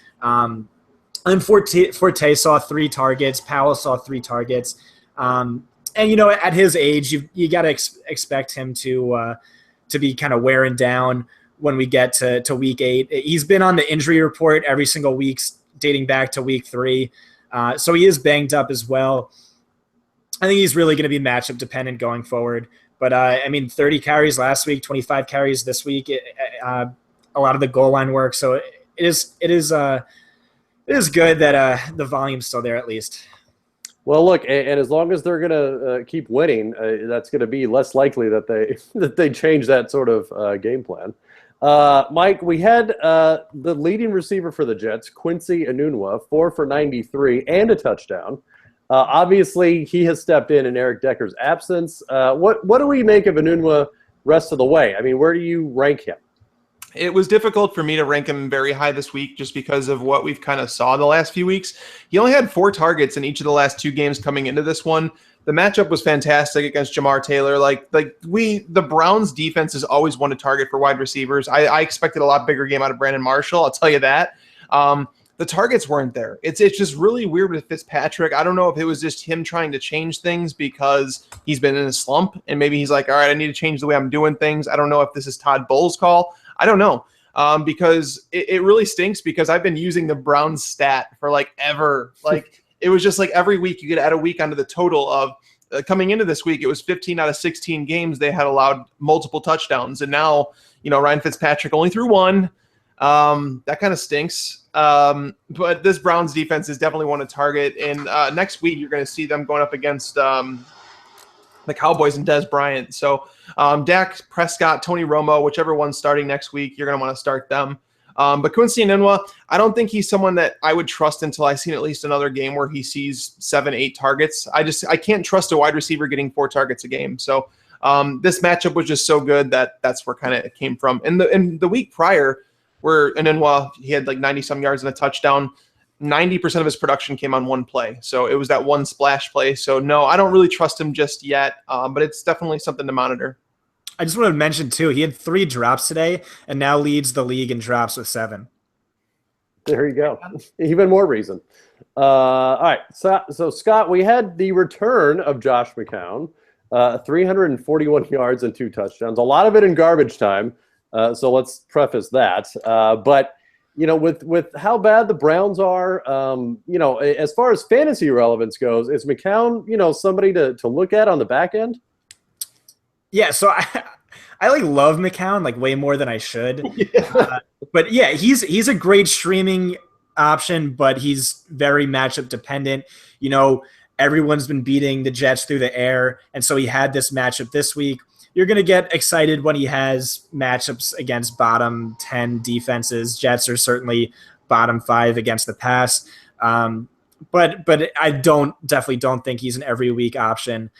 And Forte saw 3 targets. Powell saw 3 targets. And, at his age, you got to expect him to be kind of wearing down when we get to week 8. He's been on the injury report every single week dating back to week 3. So he is banged up as well. I think he's really going to be matchup dependent going forward. But, 30 carries last week, 25 carries this week, a lot of the goal line work. So it is good that the volume's still there at least. Well, look, and as long as they're going to keep winning, that's going to be less likely that they change that sort of game plan. Mike, we had the leading receiver for the Jets, Quincy Enunwa, 4 for 93 and a touchdown. Obviously, he has stepped in Eric Decker's absence. What do we make of Enunwa rest of the way? Where do you rank him? It was difficult for me to rank him very high this week just because of what we've kind of saw the last few weeks. He only had 4 targets in each of the last 2 games coming into this one. The matchup was fantastic against Jamar Taylor. The Browns defense is always one to target for wide receivers. I expected a lot bigger game out of Brandon Marshall. I'll tell you that. The targets weren't there. It's just really weird with Fitzpatrick. I don't know if it was just him trying to change things because he's been in a slump and maybe he's like, all right, I need to change the way I'm doing things. I don't know if this is Todd Bowles' call. I don't know, because it really stinks because I've been using the Browns stat for ever. It was just every week you could add a week onto the total of coming into this week. It was 15 out of 16 games they had allowed multiple touchdowns. And now, Ryan Fitzpatrick only threw 1. That kind of stinks. But this Browns defense is definitely one to target. And next week you're going to see them going up against the Cowboys and Dez Bryant. So Dak Prescott, Tony Romo, whichever one's starting next week, you're going to want to start them. But Quincy Enunwa, I don't think he's someone that I would trust until I've seen at least another game where he sees 7-8 targets. I can't trust a wide receiver getting 4 targets a game. So this matchup was just so good that's where kind of it came from. In the week prior, where Enunwa, he had 90-some yards and a touchdown, 90% of his production came on 1 play. So it was that 1 splash play. So no, I don't really trust him just yet, but it's definitely something to monitor. I just want to mention, too, he had 3 drops today and now leads the league in drops with 7. There you go. Even more reason. All right. So, Scott, we had the return of Josh McCown, 341 yards and 2 touchdowns, a lot of it in garbage time. So let's preface that. But, with how bad the Browns are, as far as fantasy relevance goes, is McCown, somebody to look at on the back end? Yeah, so I love McCown way more than I should. Yeah. But yeah, he's a great streaming option, but he's very matchup dependent. Everyone's been beating the Jets through the air, and so he had this matchup this week. You're going to get excited when he has matchups against bottom 10 defenses. Jets are certainly bottom 5 against the pass. But I definitely don't think he's an every week option.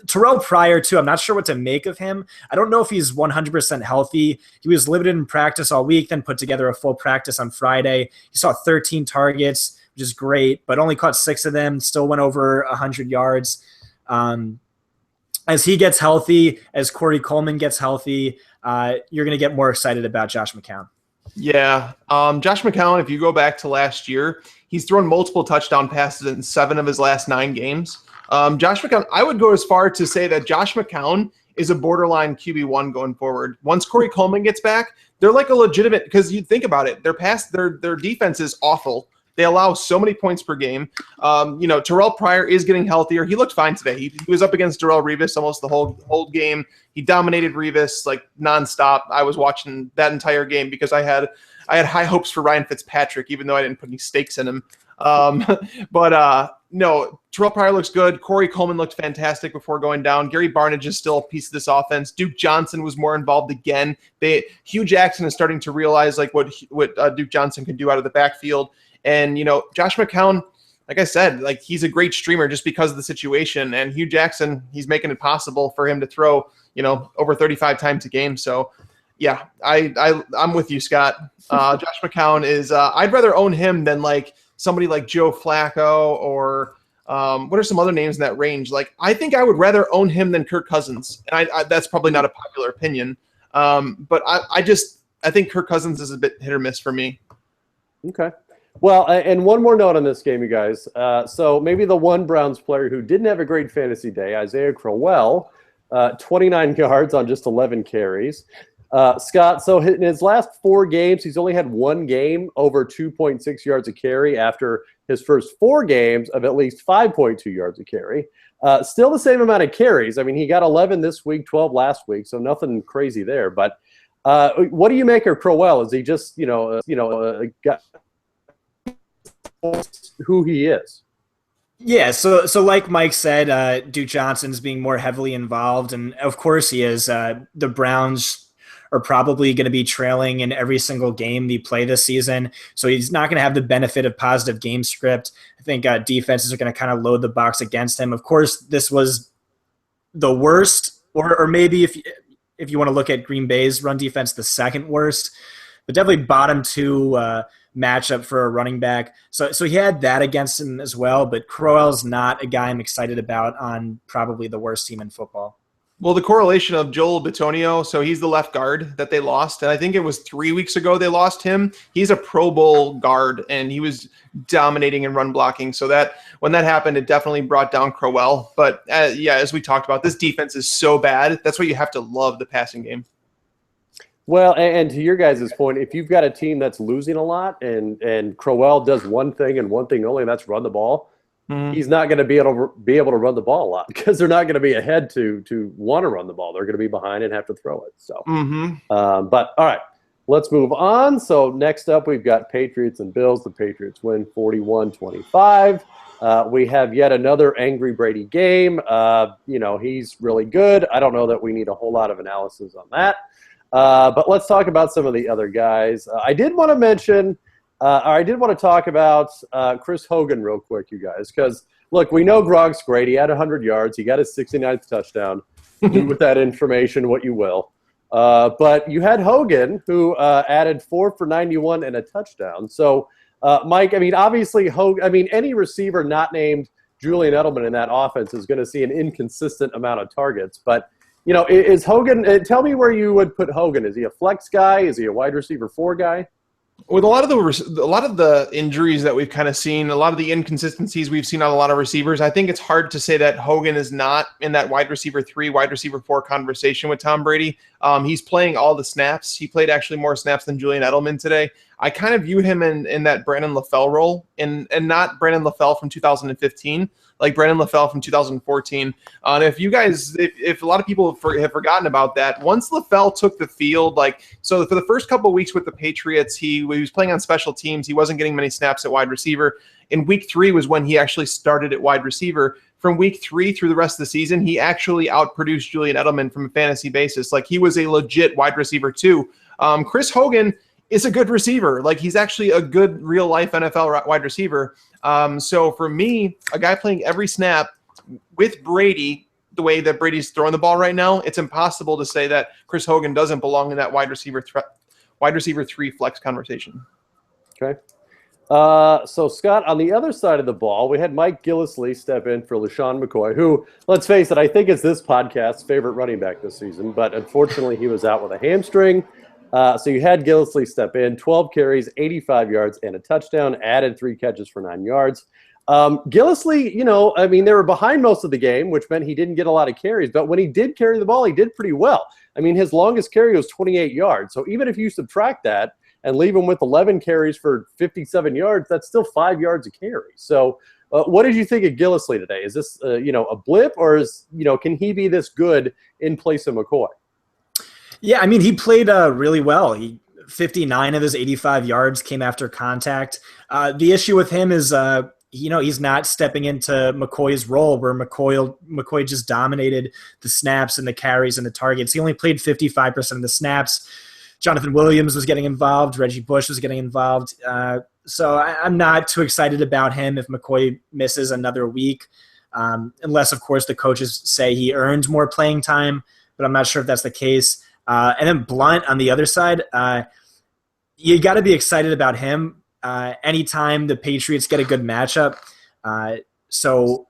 Terrell Pryor, too, I'm not sure what to make of him. I don't know if he's 100% healthy. He was limited in practice all week, then put together a full practice on Friday. He saw 13 targets, which is great, but only caught 6 of them, still went over 100 yards. As he gets healthy, as Corey Coleman gets healthy, you're going to get more excited about Josh McCown. Yeah. Josh McCown, if you go back to last year, he's thrown multiple touchdown passes in 7 of his last 9 games. Josh McCown, I would go as far to say that Josh McCown is a borderline QB1 going forward. Once Corey Coleman gets back, they're like a legitimate, because you think about it, their defense is awful. They allow so many points per game. Terrell Pryor is getting healthier. He looked fine today. He was up against Darrelle Revis almost the whole game. He dominated Revis nonstop. I was watching that entire game because I had high hopes for Ryan Fitzpatrick, even though I didn't put any stakes in him. No, Terrell Pryor looks good. Corey Coleman looked fantastic before going down. Gary Barnidge is still a piece of this offense. Duke Johnson was more involved again. Hugh Jackson is starting to realize what Duke Johnson can do out of the backfield. And, Josh McCown, like I said, he's a great streamer just because of the situation. And Hugh Jackson, he's making it possible for him to throw, over 35 times a game. So, yeah, I'm with you, Scott. Josh McCown is I'd rather own him than somebody like Joe Flacco or what are some other names in that range? I think I would rather own him than Kirk Cousins. And that's probably not a popular opinion. But I think Kirk Cousins is a bit hit or miss for me. Okay. Well, and one more note on this game, you guys. So maybe the one Browns player who didn't have a great fantasy day, Isaiah Crowell, 29 yards on just 11 carries. Scott, so in his last 4 games, he's only had 1 game over 2.6 yards a carry after his first 4 games of at least 5.2 yards a carry. Still the same amount of carries. I mean, he got 11 this week, 12 last week, so nothing crazy there. But what do you make of Crowell? Is he just, who he is? Yeah, so like Mike said, Duke Johnson's being more heavily involved, and of course he is. The Browns are probably going to be trailing in every single game they play this season, so he's not going to have the benefit of positive game script. I think defenses are going to kind of load the box against him. Of course, this was the worst, or maybe if you want to look at Green Bay's run defense, the second worst, but definitely bottom 2 matchup for a running back. So he had that against him as well, but Crowell's not a guy I'm excited about on probably the worst team in football. Well, the correlation of Joel Bitonio, so he's the left guard that they lost, and I think it was 3 weeks ago they lost him. He's a Pro Bowl guard, and he was dominating in run blocking. So that when that happened, it definitely brought down Crowell. But as we talked about, this defense is so bad. That's why you have to love the passing game. Well, and to your guys' point, if you've got a team that's losing a lot and Crowell does one thing and one thing only, and that's run the ball, he's not going to be able to run the ball a lot because they're not going to be ahead to want to run the ball. They're going to be behind and have to throw it. So, but all right, let's move on. So next up, we've got Patriots and Bills. The Patriots win 41-25. We have yet another angry Brady game. He's really good. I don't know that we need a whole lot of analysis on that. But let's talk about some of the other guys. I did want to talk about Chris Hogan real quick, you guys, because, look, we know Gronk's great. He had 100 yards. He got his 69th touchdown. Do with that information what you will. But you had Hogan, who added 4 for 91 and a touchdown. So, Mike, I mean, obviously, any receiver not named Julian Edelman in that offense is going to see an inconsistent amount of targets. But Is Hogan? Tell me where you would put Hogan. Is he a flex guy? Is he a wide receiver 4 guy? With a lot of the injuries that we've kind of seen, a lot of the inconsistencies we've seen on a lot of receivers, I think it's hard to say that Hogan is not in that wide receiver 3, wide receiver 4 conversation with Tom Brady. He's playing all the snaps. He played actually more snaps than Julian Edelman today. I kind of view him in that Brandon LaFell role, and not Brandon LaFell from 2015, like Brandon LaFell from 2014. And if a lot of people have forgotten about that, once LaFell took the field, so for the first couple of weeks with the Patriots, he was playing on special teams. He wasn't getting many snaps at wide receiver. In week 3 was when he actually started at wide receiver. From week 3 through the rest of the season, he actually outproduced Julian Edelman from a fantasy basis. Like, he was a legit wide receiver too. Chris Hogan is a good receiver. Like, he's actually a good real life NFL wide receiver. So for me, a guy playing every snap with Brady, the way that Brady's throwing the ball right now, it's impossible to say that Chris Hogan doesn't belong in that wide receiver 3 flex conversation. Okay. So Scott, on the other side of the ball, we had Mike Gillislee step in for LaShawn McCoy, who, let's face it, I think is this podcast's favorite running back this season, but unfortunately he was out with a hamstring. So you had Gillislee step in, 12 carries, 85 yards, and a touchdown, added 3 catches for 9 yards. Gillislee, they were behind most of the game, which meant he didn't get a lot of carries. But when he did carry the ball, he did pretty well. His longest carry was 28 yards. So even if you subtract that and leave him with 11 carries for 57 yards, that's still 5 yards a carry. So what did you think of Gillislee today? Is this, a blip, or can he be this good in place of McCoy? Yeah, he played really well. 59 of his 85 yards came after contact. The issue with him is, he's not stepping into McCoy's role, where McCoy just dominated the snaps and the carries and the targets. He only played 55% of the snaps. Jonathan Williams was getting involved. Reggie Bush was getting involved. So I'm not too excited about him if McCoy misses another week, unless, of course, the coaches say he earns more playing time, but I'm not sure if that's the case. And then Blunt on the other side, you got to be excited about him anytime the Patriots get a good matchup. So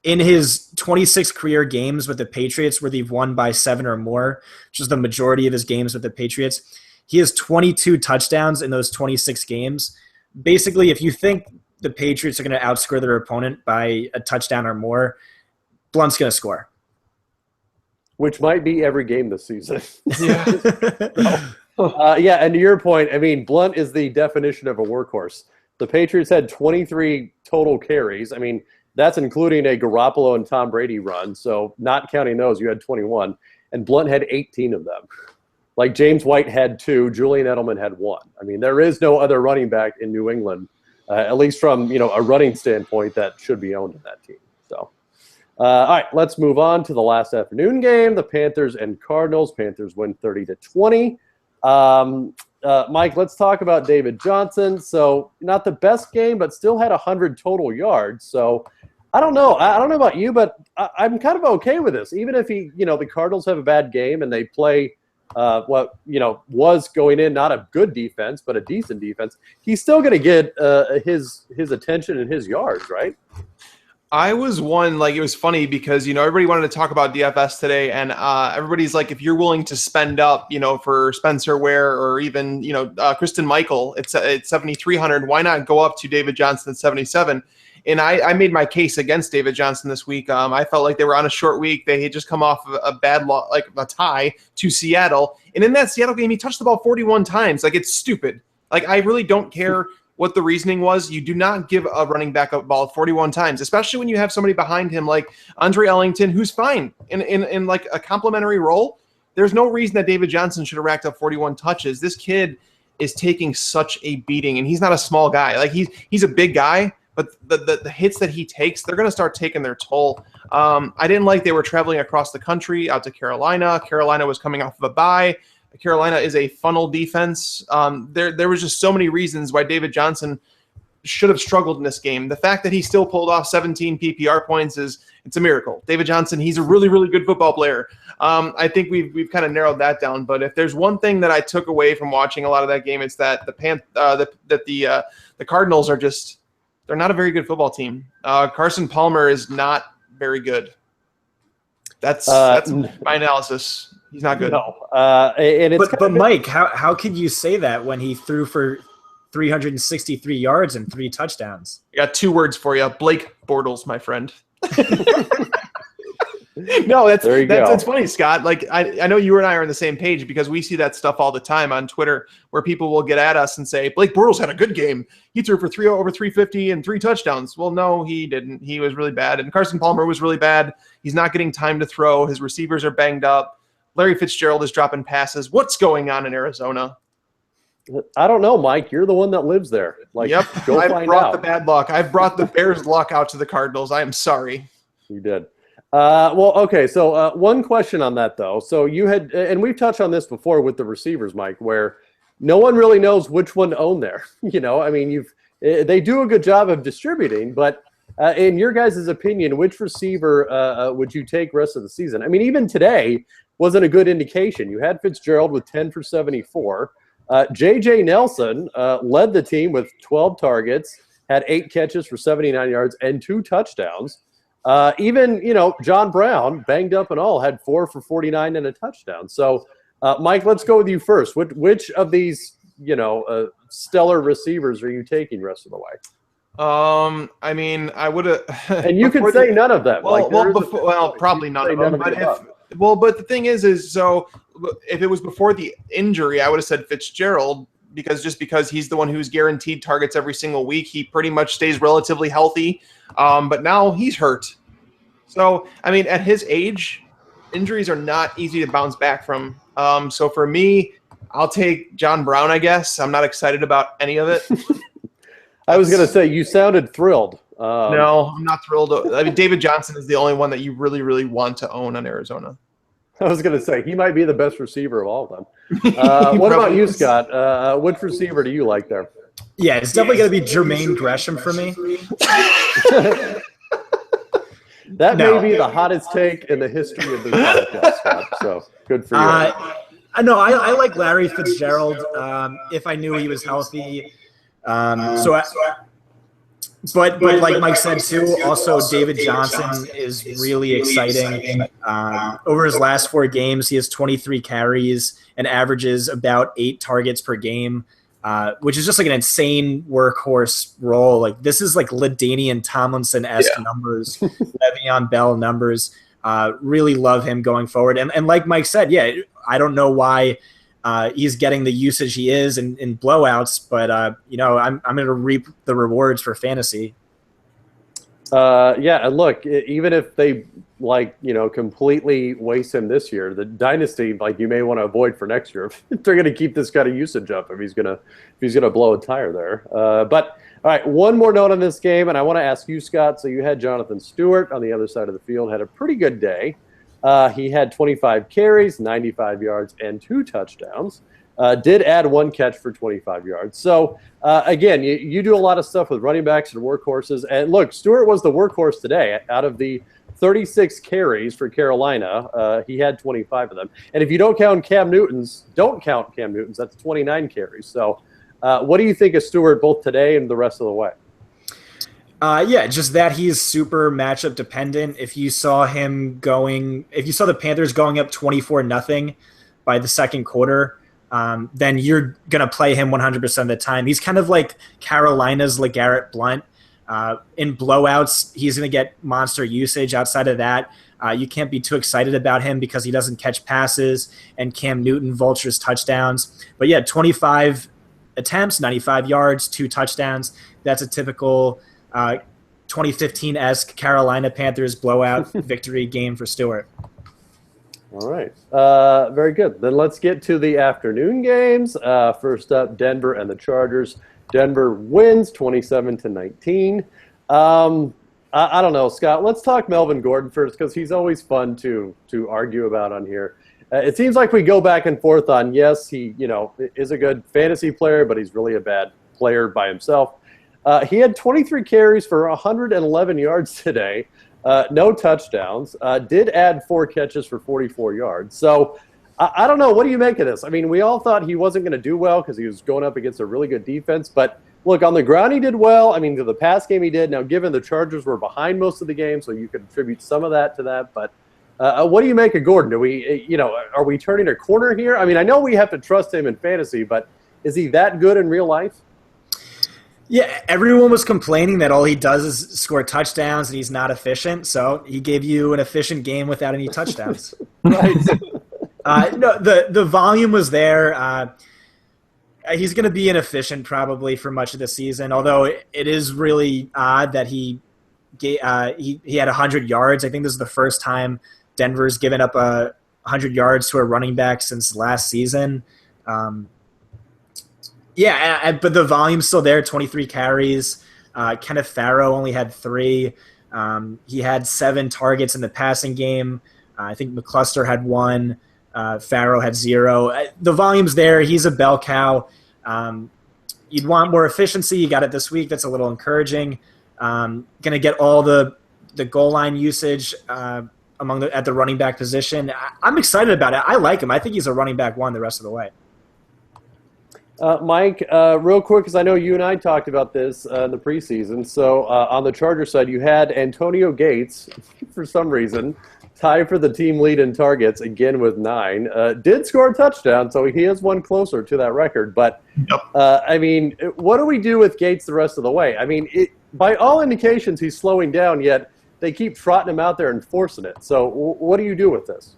in his 26 career games with the Patriots, where they've won by 7 or more, which is the majority of his games with the Patriots, he has 22 touchdowns in those 26 games. Basically, if you think the Patriots are going to outscore their opponent by a touchdown or more, Blunt's going to score. Which might be every game this season. Yeah. And to your point, Blunt is the definition of a workhorse. The Patriots had 23 total carries. That's including a Garoppolo and Tom Brady run. So not counting those, you had 21. And Blunt had 18 of them. Like, James White had 2, Julian Edelman had 1. There is no other running back in New England, at least from a running standpoint, that should be owned in that team. So. All right, let's move on to the last afternoon game, the Panthers and Cardinals. Panthers win 30-20. Mike, let's talk about David Johnson. So not the best game, but still had 100 total yards. So I don't know. I don't know about you, but I'm kind of okay with this. Even if the Cardinals have a bad game and they play was going in not a good defense, but a decent defense, he's still going to get his attention and his yards, right? I was it was funny because, everybody wanted to talk about DFS today, and everybody's like, if you're willing to spend up, for Spencer Ware or even, Kristen Michael, it's 7,300, why not go up to David Johnson at 77? And I made my case against David Johnson this week. I felt like they were on a short week. They had just come off a bad like a tie to Seattle. And in that Seattle game, he touched the ball 41 times. Like, it's stupid. Like, I really don't care what the reasoning was. You do not give a running back a ball 41 times, especially when you have somebody behind him like Andre Ellington, who's fine in like a complimentary role. There's no reason that David Johnson should have racked up 41 touches. This kid is taking such a beating, and he's not a small guy. Like, he's a big guy, but the hits that he takes, they're going to start taking their toll. I didn't like they were traveling across the country out to Carolina. Carolina was coming off of a bye. Carolina is a funnel defense. There was just so many reasons why David Johnson should have struggled in this game. The fact that he still pulled off 17 PPR points it's a miracle. David Johnson, he's a really, really good football player. I think we've kind of narrowed that down. But if there's one thing that I took away from watching a lot of that game, it's that the Cardinals are just, they're not a very good football team. Carson Palmer is not very good. That's my analysis. He's not good. No. And it's but Mike, how could you say that when he threw for 363 yards and 3 touchdowns? I got 2 words for you. Blake Bortles, my friend. No, it's funny, Scott. Like I know you and I are on the same page because we see that stuff all the time on Twitter where people will get at us and say Blake Bortles had a good game. He threw for over 350 and 3 touchdowns. Well, no, he didn't. He was really bad. And Carson Palmer was really bad. He's not getting time to throw. His receivers are banged up. Larry Fitzgerald is dropping passes. What's going on in Arizona? I don't know, Mike. You're the one that lives there. Yep. I've brought the bad luck. I've brought the Bears' luck out to the Cardinals. I am sorry. You did. Well, okay. So one question on that, though. So you had, and we've touched on this before with the receivers, Mike, where no one really knows which one to own there. I mean, they do a good job of distributing, but in your guys' opinion, which receiver would you take rest of the season? I mean, even today wasn't a good indication. You had Fitzgerald with 10 for 74. J.J. Nelson led the team with 12 targets, had 8 catches for 79 yards and 2 touchdowns. Even John Brown, banged up and all, had 4 for 49 and a touchdown. So, Mike, let's go with you first. Which of these, stellar receivers are you taking rest of the way? I mean, I would have. And you could say none of them. Probably none of them. But the thing is so if it was before the injury, I would have said Fitzgerald because he's the one who's guaranteed targets every single week. He pretty much stays relatively healthy. But now he's hurt. So, I mean, at his age, injuries are not easy to bounce back from. So for me, I'll take John Brown, I guess. I'm not excited about any of it. I was going to say, you sounded thrilled. No, I'm not thrilled. I mean, David Johnson is the only one that you really, really want to own on Arizona. I was going to say, he might be the best receiver of all of them. What about you, Scott? Which receiver do you like there? Yeah, it's definitely going to be Jermaine Gresham for me. That may be the hottest take in the history of the podcast, Scott. So good for you. No, I like Larry Fitzgerald if I knew he was healthy. But like Mike said too, also David Johnson is really exciting. Over his last 4 games, he has 23 carries and averages about 8 targets per game, which is just like an insane workhorse role. Like this is like LaDainian Tomlinson-esque numbers, Le'Veon Bell numbers. Really love him going forward. And like Mike said, yeah, I don't know why he's getting the usage he is in blowouts, but I'm going to reap the rewards for fantasy. Yeah, and look, even if they completely waste him this year, the dynasty you may want to avoid for next year. They're going to keep this kind of usage up if he's going to blow a tire there. But all right, one more note on this game, and I want to ask you, Scott. So you had Jonathan Stewart on the other side of the field, had a pretty good day. He had 25 carries, 95 yards, and 2 touchdowns. Did add 1 catch for 25 yards. So, again, you do a lot of stuff with running backs and workhorses. And, look, Stewart was the workhorse today. Out of the 36 carries for Carolina, he had 25 of them. And if you don't count Cam Newton's, that's 29 carries. So what do you think of Stewart both today and the rest of the way? Yeah, just that he's super matchup dependent. If you saw the Panthers going up 24-0 by the second quarter, then you're going to play him 100% of the time. He's kind of like Carolina's LeGarrette Blount. In blowouts, he's going to get monster usage. Outside of that, you can't be too excited about him because he doesn't catch passes, and Cam Newton vultures touchdowns. But yeah, 25 attempts, 95 yards, 2 touchdowns. That's a typical 2015-esque Carolina Panthers blowout victory game for Stewart. All right. Very good. Then let's get to the afternoon games. First up, Denver and the Chargers. Denver wins 27-19. I don't know, Scott. Let's talk Melvin Gordon first because he's always fun to argue about on here. It seems like we go back and forth on, yes, he is a good fantasy player, but he's really a bad player by himself. He had 23 carries for 111 yards today. No touchdowns. Did add 4 catches for 44 yards. So I don't know. What do you make of this? I mean, we all thought he wasn't going to do well because he was going up against a really good defense. But look, on the ground he did well. I mean, to the pass game he did. Now, given the Chargers were behind most of the game, so you could attribute some of that to that. But What do you make of Gordon? Are we turning a corner here? I mean, I know we have to trust him in fantasy, but is he that good in real life? Yeah, everyone was complaining that all he does is score touchdowns and he's not efficient. So he gave you an efficient game without any touchdowns. Right. No, the volume was there. He's going to be inefficient probably for much of the season, although it is really odd that he had 100 yards. I think this is the first time Denver's given up 100 yards to a running back since last season. But the volume's still there, 23 carries. Kenneth Farrow only had 3. He had 7 targets in the passing game. I think McCluster had 1. Farrow had 0. The volume's there. He's a bell cow. You'd want more efficiency. You got it this week. That's a little encouraging. Going to get all the goal line usage at the running back position. I'm excited about it. I like him. I think he's a running back 1 the rest of the way. Mike, real quick, because I know you and I talked about this in the preseason. So on the Chargers side, you had Antonio Gates, for some reason, tied for the team lead in targets, again with 9. Did score a touchdown, so he is one closer to that record. But, I mean, what do we do with Gates the rest of the way? I mean, by all indications, he's slowing down, yet they keep trotting him out there and forcing it. So what do you do with this?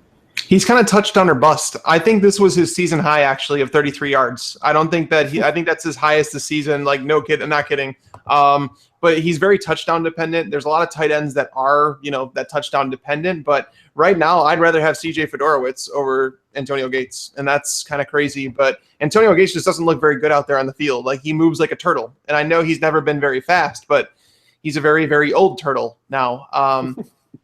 He's kind of touchdown or bust. I think this was his season high, actually, of 33 yards. I don't think that I think that's his highest this season. Like, no kid, I'm not kidding. But he's very touchdown dependent. There's a lot of tight ends that are, that touchdown dependent. But right now, I'd rather have CJ Fedorowicz over Antonio Gates. And that's kind of crazy. But Antonio Gates just doesn't look very good out there on the field. Like, he moves like a turtle. And I know he's never been very fast, but he's a very, very old turtle now.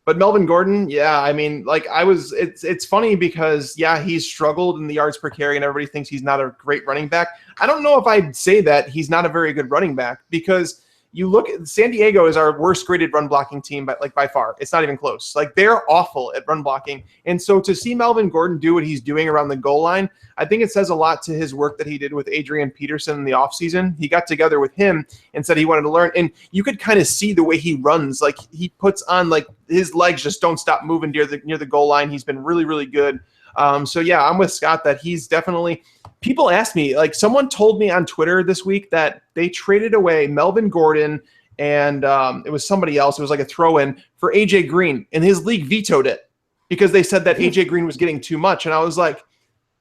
But Melvin Gordon, I mean, it's funny because, he's struggled in the yards per carry and everybody thinks he's not a great running back. I don't know if I'd say that he's not a very good running back because you look at San Diego is our worst graded run blocking team, by far. It's not even close. Like, they're awful at run blocking. And so to see Melvin Gordon do what he's doing around the goal line, I think it says a lot to his work that he did with Adrian Peterson in the offseason. He got together with him and said he wanted to learn. And you could kind of see the way he runs. Like, he puts on, his legs just don't stop moving near the goal line. He's been really, really good. I'm with Scott that he's definitely – people ask me, someone told me on Twitter this week that they traded away Melvin Gordon and it was somebody else. It was like a throw-in for A.J. Green, and his league vetoed it because they said that A.J. Green was getting too much. And I was like,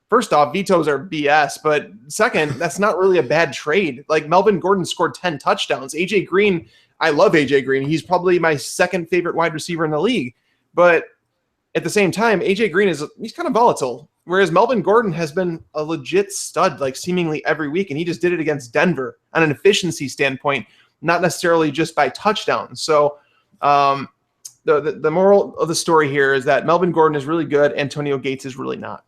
first off, vetoes are BS, but second, that's not really a bad trade. Like, Melvin Gordon scored 10 touchdowns. A.J. Green, I love A.J. Green. He's probably my second favorite wide receiver in the league. But at the same time, A.J. Green he's kind of volatile. Whereas Melvin Gordon has been a legit stud, seemingly every week, and he just did it against Denver on an efficiency standpoint, not necessarily just by touchdowns. So the moral of the story here is that Melvin Gordon is really good. Antonio Gates is really not.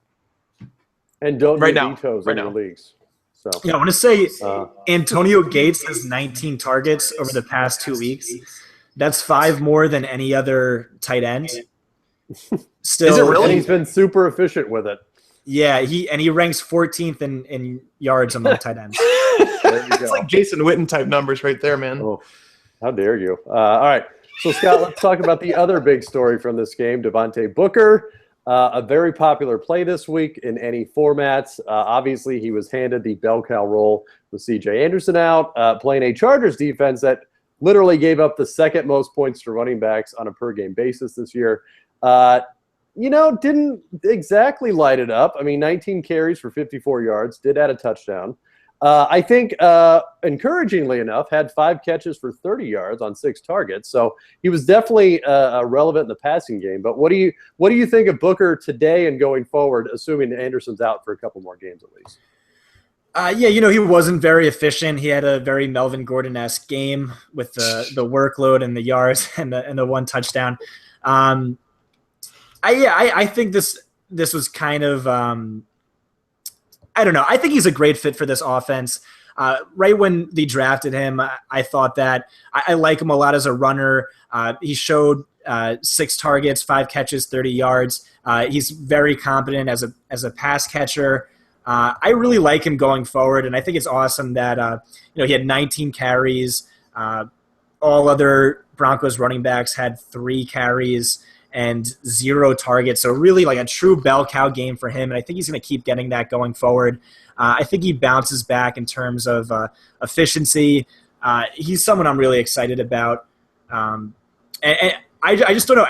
And don't do vetoes in your leagues. So I want to say Antonio Gates has 19 targets over the past 2 weeks. That's 5 more than any other tight end. Still, is it really? And he's been super efficient with it. Yeah, he ranks 14th in yards among tight ends. It's like Jason Witten type numbers right there, man. Oh, how dare you? All right, so Scott, let's talk about the other big story from this game, Devontae Booker. A very popular play this week in any formats. Obviously, he was handed the bell cow role with C.J. Anderson out, playing a Chargers defense that literally gave up the second most points to running backs on a per-game basis this year. Didn't exactly light it up. I mean, 19 carries for 54 yards, did add a touchdown. I think, encouragingly enough, had 5 catches for 30 yards on 6 targets. So he was definitely relevant in the passing game. But what do you think of Booker today and going forward, assuming Anderson's out for a couple more games at least? He wasn't very efficient. He had a very Melvin Gordon-esque game with the workload and the yards and the 1 touchdown. I think this was kind of I don't know. I think he's a great fit for this offense. Right when they drafted him, I thought that I like him a lot as a runner. He showed 6 targets, 5 catches, 30 yards. He's very competent as a pass catcher. I really like him going forward, and I think it's awesome that he had 19 carries. All other Broncos running backs had 3 carries. and 0 targets. So really like a true bell cow game for him, and I think he's going to keep getting that going forward. I think he bounces back in terms of efficiency. He's someone I'm really excited about. And I just don't know.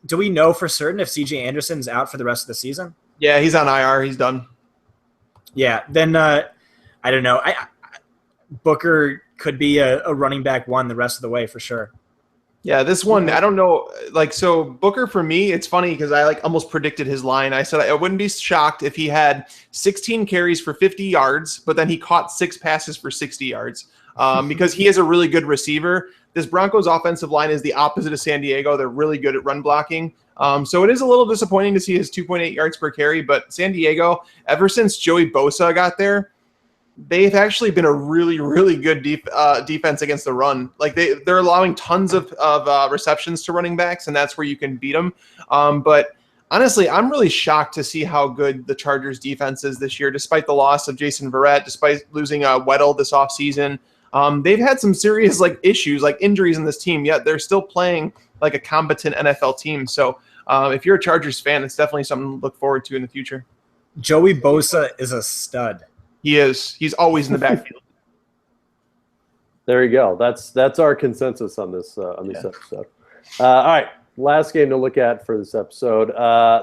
Do we know for certain if C.J. Anderson's out for the rest of the season? Yeah, he's on IR. He's done. Yeah, then I don't know. Booker could be a running back 1 the rest of the way for sure. Yeah, this one, I don't know. Like, so Booker for me, it's funny because I almost predicted his line. I said I wouldn't be shocked if he had 16 carries for 50 yards, but then he caught 6 passes for 60 yards because he is a really good receiver. This Broncos offensive line is the opposite of San Diego. They're really good at run blocking. So it is a little disappointing to see his 2.8 yards per carry, but San Diego, ever since Joey Bosa got there, they've actually been a really, really good defense against the run. Like they're allowing tons of receptions to running backs, and that's where you can beat them. But honestly, I'm really shocked to see how good the Chargers defense is this year, despite the loss of Jason Verrett, despite losing Weddle this offseason. They've had some serious issues, like injuries in this team, yet they're still playing like a competent NFL team. So if you're a Chargers fan, it's definitely something to look forward to in the future. Joey Bosa is a stud. He is. He's always in the backfield. There you go. That's our consensus on this episode. All right, last game to look at for this episode: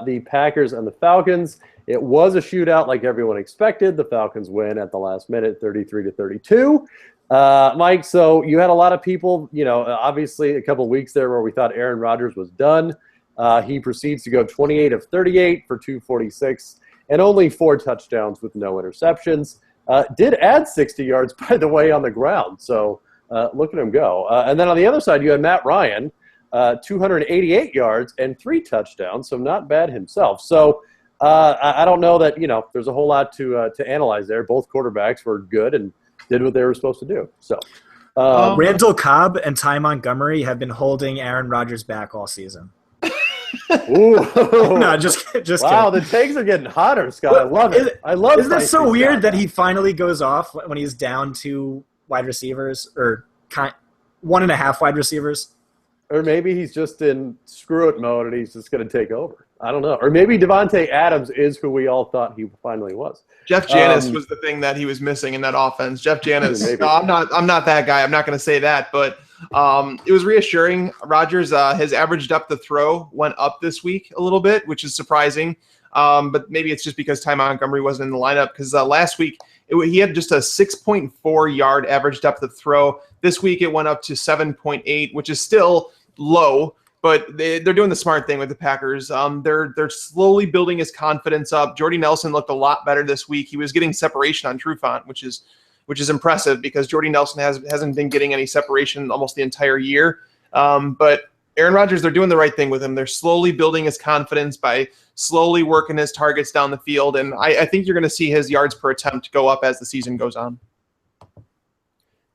the Packers and the Falcons. It was a shootout, like everyone expected. The Falcons win at the last minute, 33-32. Mike, so you had a lot of people, obviously a couple of weeks there where we thought Aaron Rodgers was done. He proceeds to go 28 of 38 for 246 and only 4 touchdowns with no interceptions. Did add 60 yards, by the way, on the ground. So look at him go. And then on the other side, you had Matt Ryan, 288 yards and 3 touchdowns. So not bad himself. So I don't know that, there's a whole lot to analyze there. Both quarterbacks were good and did what they were supposed to do. So Randall Cobb and Ty Montgomery have been holding Aaron Rodgers back all season. Ooh. No, just wow, kidding. the takes are getting hotter, Scott. I love it. I love it. Isn't it so weird that he finally goes off when he's down 2 wide receivers or 1.5 wide receivers? Or maybe he's just in screw it mode and he's just going to take over. I don't know. Or maybe Devontae Adams is who we all thought he finally was. Jeff Janis was the thing that he was missing in that offense. Jeff Janis. No, I'm not that guy. I'm not going to say that, but it was reassuring. Rodgers, his average depth of throw went up this week a little bit, which is surprising. But maybe it's just because Ty Montgomery wasn't in the lineup because last week he had just a 6.4 yard average depth of throw. This week it went up to 7.8, which is still low. But they're doing the smart thing with the Packers. They're slowly building his confidence up. Jordy Nelson looked a lot better this week. He was getting separation on Trufant, which is impressive because Jordy Nelson hasn't been getting any separation almost the entire year. But Aaron Rodgers, they're doing the right thing with him. They're slowly building his confidence by slowly working his targets down the field. And I think you're going to see his yards per attempt go up as the season goes on.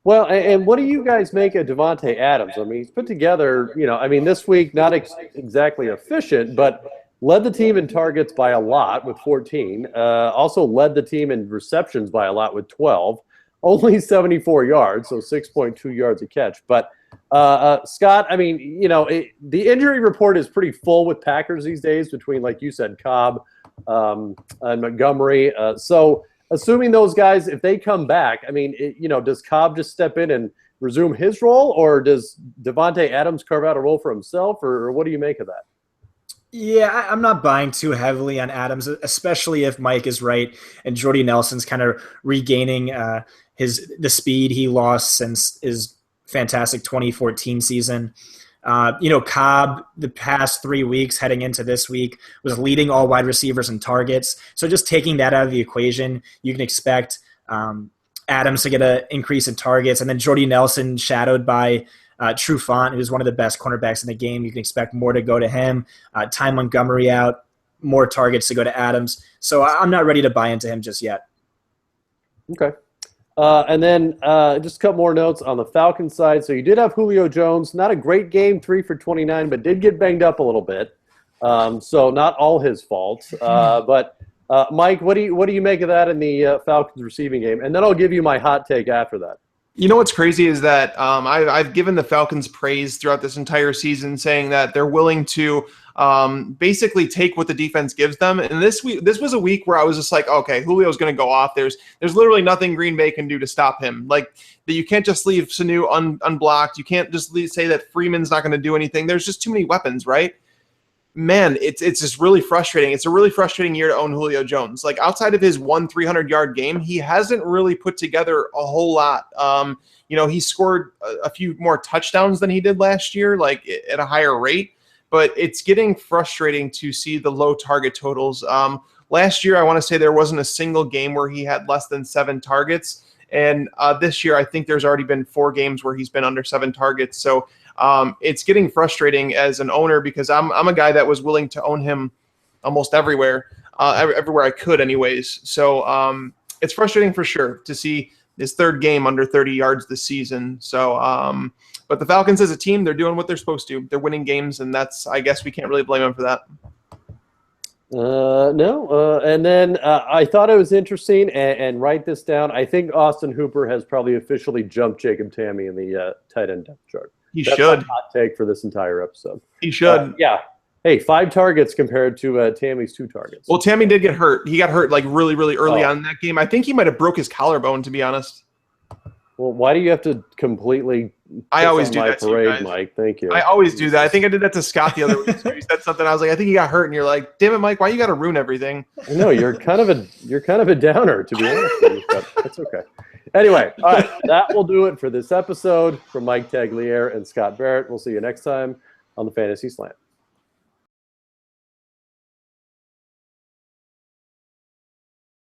Well, and what do you guys make of Devontae Adams? I mean, he's put together, this week, not exactly efficient, but led the team in targets by a lot with 14. Also led the team in receptions by a lot with 12. Only 74 yards, so 6.2 yards a catch. But, Scott, the injury report is pretty full with Packers these days between, like you said, Cobb and Montgomery. So assuming those guys, if they come back, does Cobb just step in and resume his role, or does Devontae Adams carve out a role for himself, or what do you make of that? Yeah, I'm not buying too heavily on Adams, especially if Mike is right and Jordy Nelson's kind of regaining the speed he lost since his fantastic 2014 season. Cobb, the past 3 weeks heading into this week, was leading all wide receivers in targets. So just taking that out of the equation, you can expect Adams to get an increase in targets. And then Jordy Nelson, shadowed by Trufant, who's one of the best cornerbacks in the game. You can expect more to go to him. Ty Montgomery out, more targets to go to Adams. So I'm not ready to buy into him just yet. Okay. And then just a couple more notes on the Falcons side. So you did have Julio Jones. Not a great game, 3 for 29, but did get banged up a little bit. So not all his fault. But Mike, what do you make of that in the Falcons receiving game? And then I'll give you my hot take after that. You know what's crazy is that I've given the Falcons praise throughout this entire season, saying that they're willing to basically take what the defense gives them. And this was a week where I was just like, okay, Julio's going to go off. There's literally nothing Green Bay can do to stop him. Like that, you can't just leave Sanu unblocked. You can't just say that Freeman's not going to do anything. There's just too many weapons, right? Man, it's just really frustrating. It's a really frustrating year to own Julio Jones. Like outside of his 300-yard game, he hasn't really put together a whole lot. He scored a few more touchdowns than he did last year, like at a higher rate. But it's getting frustrating to see the low target totals. Last year, I want to say there wasn't a single game where he had less than 7 targets. And this year, I think there's already been 4 games where he's been under 7 targets. So it's getting frustrating as an owner because I'm a guy that was willing to own him almost everywhere I could anyways. So it's frustrating for sure to see his 3rd game under 30 yards this season. So but the Falcons as a team, they're doing what they're supposed to. They're winning games, and I guess we can't really blame them for that. No. And then I thought it was interesting, and write this down. I think Austin Hooper has probably officially jumped Jacob Tamme in the tight end depth chart. That's should. My hot take for this entire episode. He should. Yeah. Hey, 5 targets compared to Tamme's 2 targets. Well, Tamme did get hurt. He got hurt like really, really early on in that game. I think he might have broke his collarbone, to be honest. Well, why do you have to completely? I always do that parade, to you guys. Mike. Thank you. I always do that. I think I did that to Scott the other week. So he said something. I was like, I think he got hurt, and you're like, damn it, Mike, why you got to ruin everything? No, you're kind of a downer, to be honest with you, but that's okay. Anyway, all right, that will do it for this episode. From Mike Tagliere and Scott Barrett, we'll see you next time on the Fantasy Slant.